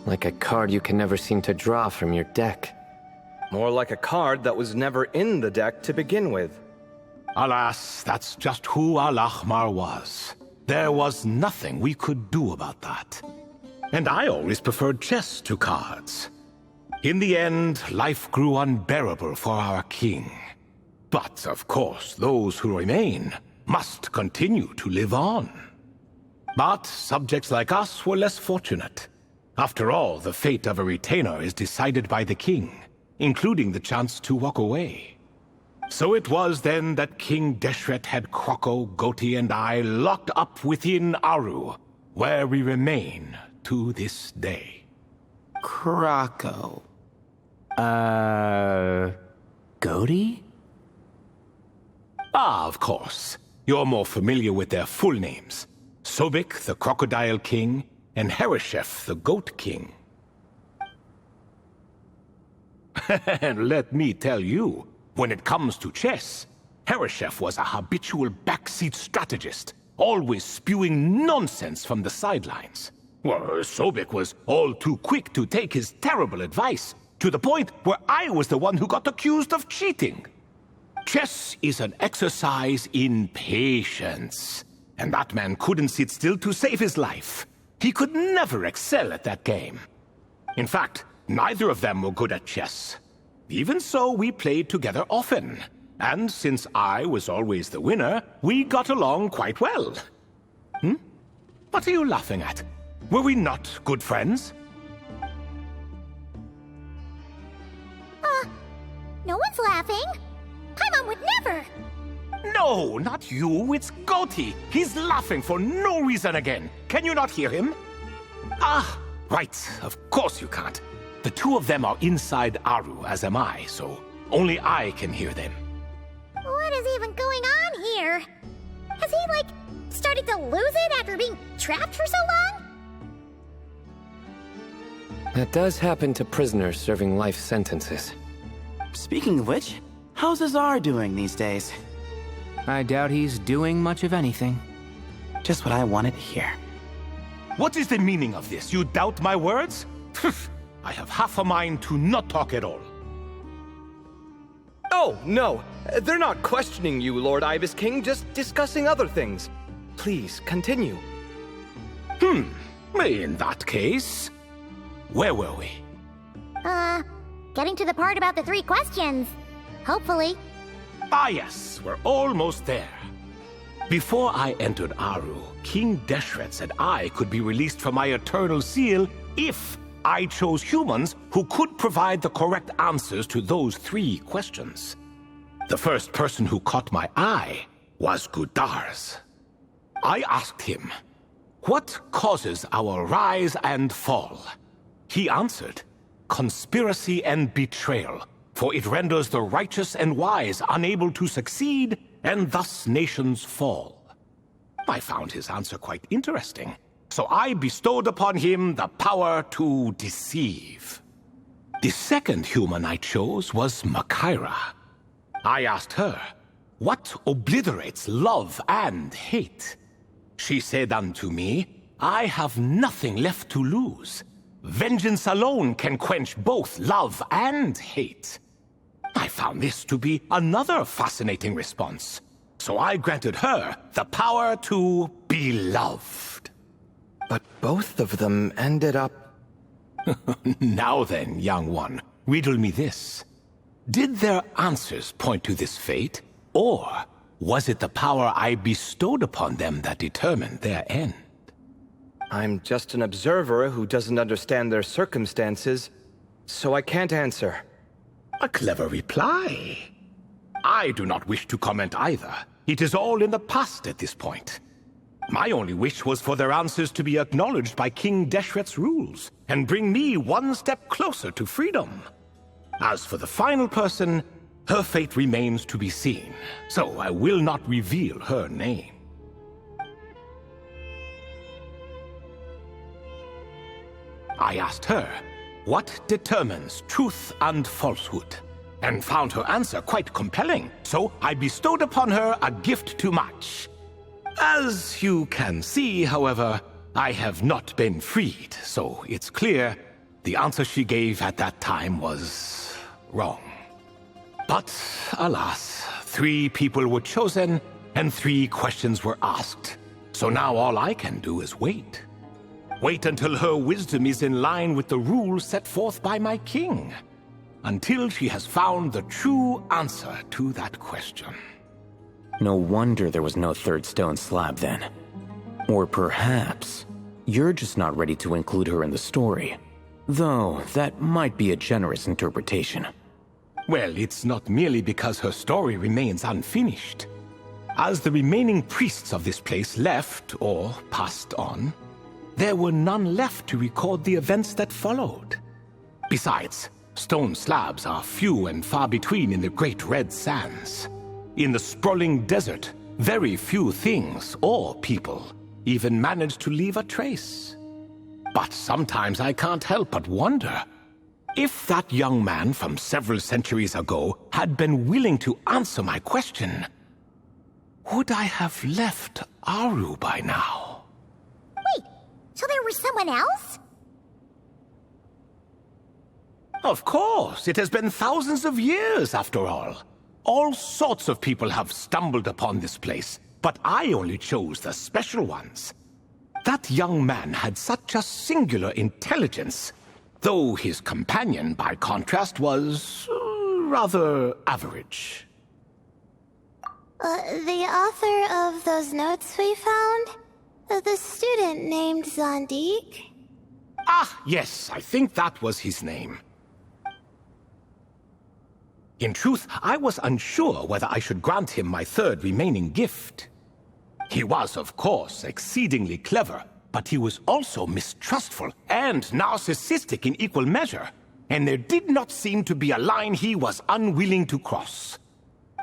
Like a card you can never seem to draw from your deck. More like a card that was never in the deck to begin with. Alas, that's just who Al-Ahmar was. There was nothing we could do about that. And I always preferred chess to cards. In the end, life grew unbearable for our king. But, of course, those who remain must continue to live on. But subjects like us were less fortunate. After all, the fate of a retainer is decided by the king, including the chance to walk away. So it was then that King Deshret had Kroko, Goti, and I locked up within Aru, where we remain to this day. Kroko. Goti? Ah, of course. You're more familiar with their full names. Sobek, the Crocodile King, and Hereshef, the Goat King. And let me tell you, when it comes to chess, Hereshef was a habitual backseat strategist, always spewing nonsense from the sidelines. Well, Sobek was all too quick to take his terrible advice, to the point where I was the one who got accused of cheating. Chess is an exercise in patience, and that man couldn't sit still to save his life. He could never excel at that game. In fact, neither of them were good at chess. Even so, we played together often, and since I was always the winner, we got along quite well. What are you laughing at? Were we not good friends? No one's laughing. Paimon would never. No, not you. It's Goti. He's laughing for no reason again. Can you not hear him? Ah, right. Of course you can't. The two of them are inside Aru, as am I, so only I can hear them. What is even going on here? Has he, started to lose it after being trapped for so long? That does happen to prisoners serving life sentences. Speaking of which, how's Azar doing these days? I doubt he's doing much of anything. Just what I wanted to hear. What is the meaning of this? You doubt my words? I have half a mind to not talk at all. Oh, no. They're not questioning you, Lord Ibis King, just discussing other things. Please, continue. In that case, where were we? Getting to the part about the 3 questions. Hopefully. Ah yes, we're almost there. Before I entered Aru, King Deshret said I could be released from my eternal seal if I chose humans who could provide the correct answers to those 3 questions. The first person who caught my eye was Gudarz. I asked him, what causes our rise and fall? He answered, conspiracy and betrayal, for it renders the righteous and wise unable to succeed, and thus nations fall. I found his answer quite interesting, so I bestowed upon him the power to deceive. The second human I chose was Makaira. I asked her, what obliterates love and hate? She said unto me, I have nothing left to lose. Vengeance alone can quench both love and hate. I found this to be another fascinating response. So I granted her the power to be loved. But both of them ended up... Now then, young one, riddle me this. Did their answers point to this fate, or was it the power I bestowed upon them that determined their end? I'm just an observer who doesn't understand their circumstances, so I can't answer. A clever reply. I do not wish to comment either. It is all in the past at this point. My only wish was for their answers to be acknowledged by King Deshret's rules, and bring me one step closer to freedom. As for the final person, her fate remains to be seen, so I will not reveal her name. I asked her, what determines truth and falsehood? And found her answer quite compelling, so I bestowed upon her a gift to match. As you can see, however, I have not been freed, so it's clear the answer she gave at that time was wrong. But, alas, 3 people were chosen, and 3 questions were asked. So now all I can do is wait. Wait until her wisdom is in line with the rules set forth by my king. Until she has found the true answer to that question. No wonder there was no third stone slab then. Or perhaps you're just not ready to include her in the story. Though that might be a generous interpretation. Well, it's not merely because her story remains unfinished. As the remaining priests of this place left, or passed on, there were none left to record the events that followed. Besides, stone slabs are few and far between in the Great Red Sands. In the sprawling desert, very few things or people even manage to leave a trace. But sometimes I can't help but wonder, if that young man from several centuries ago had been willing to answer my question, would I have left Aru by now? Wait, so there was someone else? Of course, it has been thousands of years after all. All sorts of people have stumbled upon this place, but I only chose the special ones. That young man had such a singular intelligence, though his companion, by contrast, was rather average. The author of those notes we found? The student named Zandik? Ah, yes, I think that was his name. In truth, I was unsure whether I should grant him my third remaining gift. He was, of course, exceedingly clever, but he was also mistrustful and narcissistic in equal measure, and there did not seem to be a line he was unwilling to cross.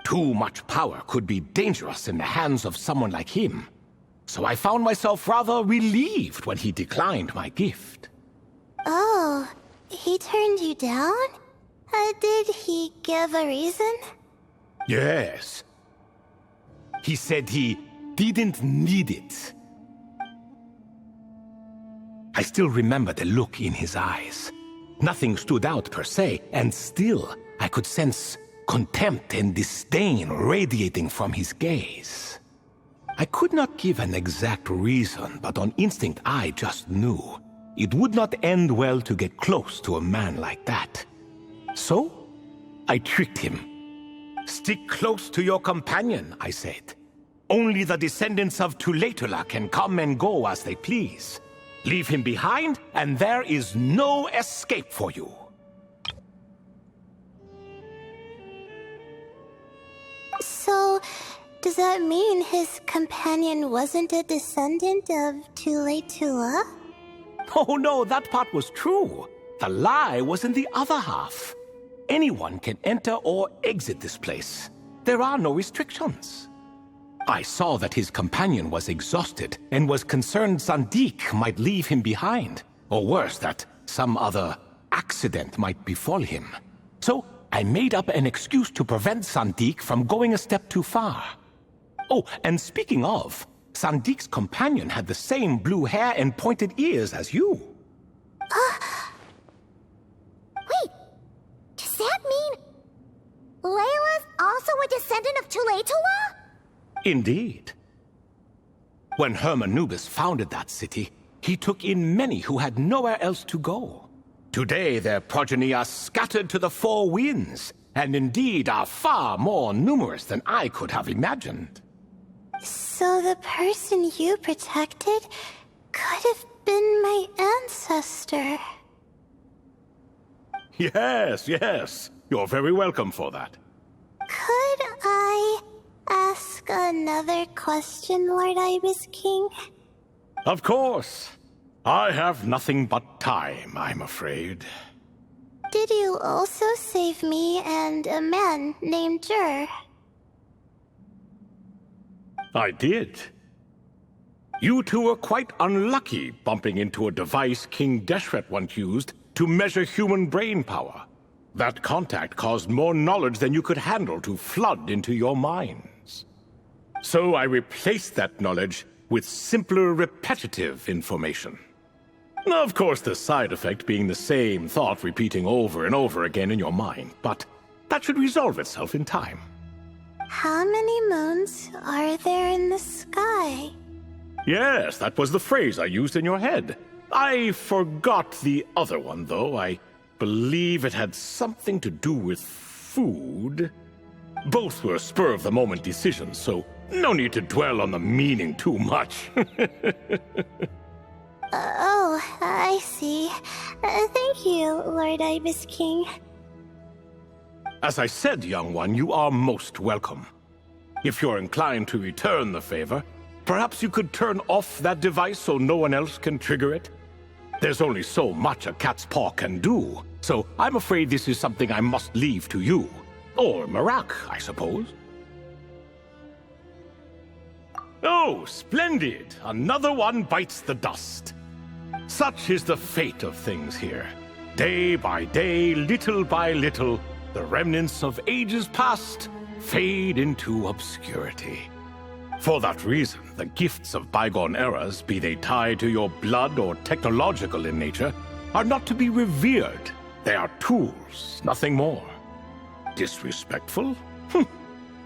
Too much power could be dangerous in the hands of someone like him, so I found myself rather relieved when he declined my gift. Oh, he turned you down? Did he give a reason? Yes. He said he didn't need it. I still remember the look in his eyes. Nothing stood out per se, and still I could sense contempt and disdain radiating from his gaze. I could not give an exact reason, but on instinct I just knew it would not end well to get close to a man like that. So, I tricked him. Stick close to your companion, I said. Only the descendants of Tulatula can come and go as they please. Leave him behind, and there is no escape for you. So, does that mean his companion wasn't a descendant of Tulatula? Oh no, that part was true. The lie was in the other half. Anyone can enter or exit this place. There are no restrictions. I saw that his companion was exhausted and was concerned Zandik might leave him behind, or worse, that some other accident might befall him. So I made up an excuse to prevent Zandik from going a step too far. Oh, and speaking of, Sandik's companion had the same blue hair and pointed ears as you. Layla's also a descendant of Tulatula? Indeed. When Hermanubis founded that city, he took in many who had nowhere else to go. Today, their progeny are scattered to the four winds, and indeed are far more numerous than I could have imagined. So the person you protected could have been my ancestor. Yes, yes. You're very welcome for that. Could I ask another question, Lord Ibis King? Of course. I have nothing but time, I'm afraid. Did you also save me and a man named Jur? I did. You two were quite unlucky bumping into a device King Deshret once used to measure human brain power. That contact caused more knowledge than you could handle to flood into your minds. So I replaced that knowledge with simpler, repetitive information. Of course, the side effect being the same thought repeating over and over again in your mind, but that should resolve itself in time. How many moons are there in the sky? Yes, that was the phrase I used in your head. I forgot the other one, though. I believe it had something to do with food. Both were spur-of-the-moment decisions, so no need to dwell on the meaning too much. Oh, I see. Thank you, Lord Ibis King. As I said, young one, you are most welcome. If you're inclined to return the favor, perhaps you could turn off that device so no one else can trigger it? There's only so much a cat's paw can do, so I'm afraid this is something I must leave to you. Or Marak, I suppose. Oh, splendid! Another one bites the dust. Such is the fate of things here. Day by day, little by little, the remnants of ages past fade into obscurity. For that reason, the gifts of bygone eras, be they tied to your blood or technological in nature, are not to be revered. They are tools, nothing more. Disrespectful?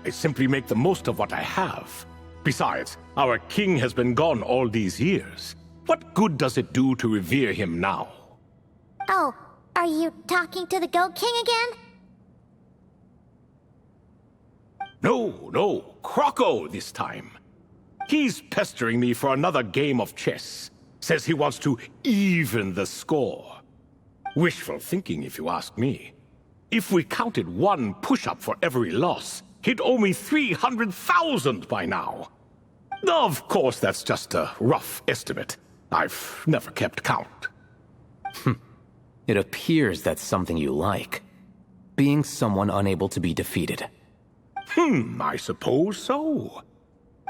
I simply make the most of what I have. Besides, our king has been gone all these years. What good does it do to revere him now? Oh, are you talking to the Goat King again? No, Croco this time. He's pestering me for another game of chess. Says he wants to even the score. Wishful thinking, if you ask me. If we counted one push-up for every loss, he'd owe me 300,000 by now. Of course, that's just a rough estimate. I've never kept count. It appears that's something you like. Being someone unable to be defeated. I suppose so.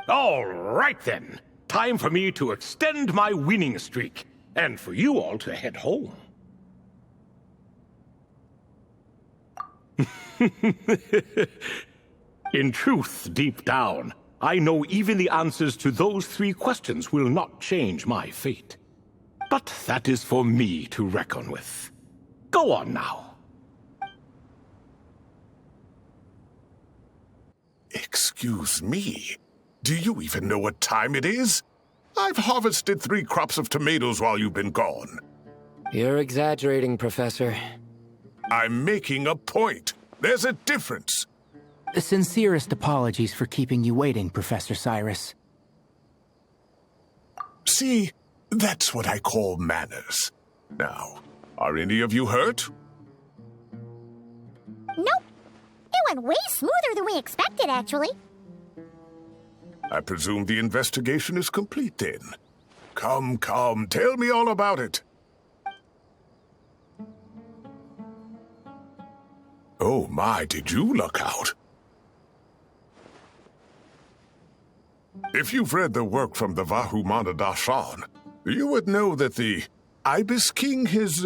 All right then. Time for me to extend my winning streak, and for you all to head home. In truth, deep down, I know even the answers to those 3 questions will not change my fate. But that is for me to reckon with. Go on now. Excuse me. Do you even know what time it is? I've harvested 3 crops of tomatoes while you've been gone. You're exaggerating, Professor. I'm making a point. There's a difference. The sincerest apologies for keeping you waiting, Professor Cyrus. See, that's what I call manners. Now, are any of you hurt? Nope. It went way smoother than we expected, actually. I presume the investigation is complete then. Come, tell me all about it. Oh my, did you look out? If you've read the work from the Vahumana Dashan, you would know that the Ibis King is,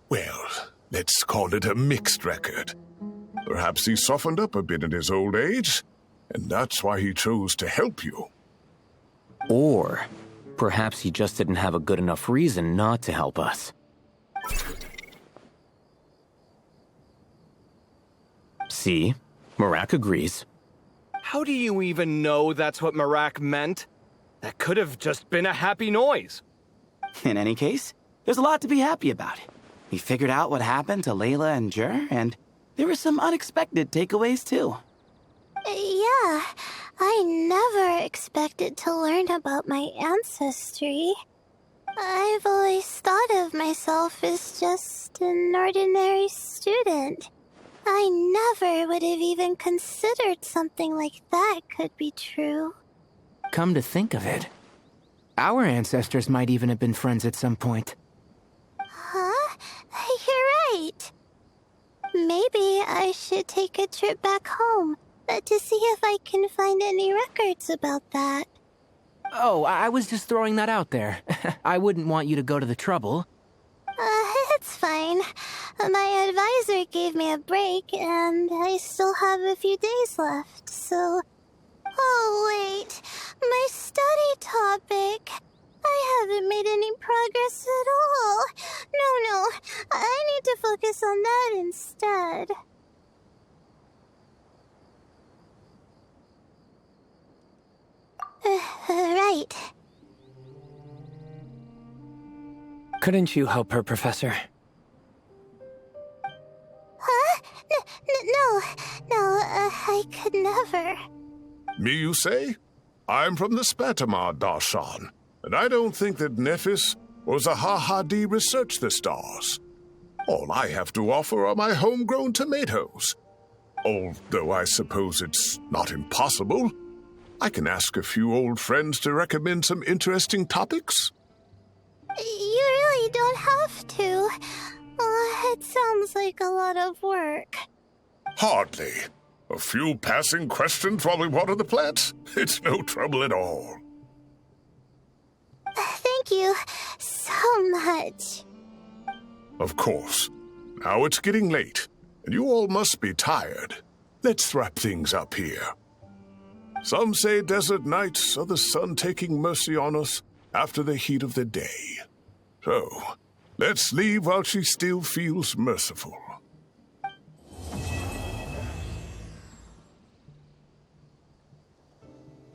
well, let's call it a mixed record. Perhaps he softened up a bit in his old age, and that's why he chose to help you. Or perhaps he just didn't have a good enough reason not to help us. See? Marak agrees. How do you even know that's what Marak meant? That could have just been a happy noise. In any case, there's a lot to be happy about. We figured out what happened to Layla and Jur, and there were some unexpected takeaways too. Yeah, I never expected to learn about my ancestry. I've always thought of myself as just an ordinary student. I never would have even considered something like that could be true. Come to think of it, our ancestors might even have been friends at some point. Huh? You're right. Maybe I should take a trip back home to see if I can find any records about that. Oh, I was just throwing that out there. I wouldn't want you to go to the trouble. It's fine. My advisor gave me a break, and I still have a few days left, so... Oh, wait. My study topic. I haven't made any progress at all. No. I need to focus on that instead. Right. Couldn't you help her, Professor? Huh? No, I could never. Me, you say? I'm from the Spatamar, Darshan, and I don't think that Nephis or Zahahadi researched the stars. All I have to offer are my homegrown tomatoes. Although I suppose it's not impossible. I can ask a few old friends to recommend some interesting topics. You really don't have to. It sounds like a lot of work. Hardly. A few passing questions while we water the plants? It's no trouble at all. Thank you so much. Of course. Now it's getting late, and you all must be tired. Let's wrap things up here. Some say desert nights are the sun taking mercy on us after the heat of the day. So, let's leave while she still feels merciful.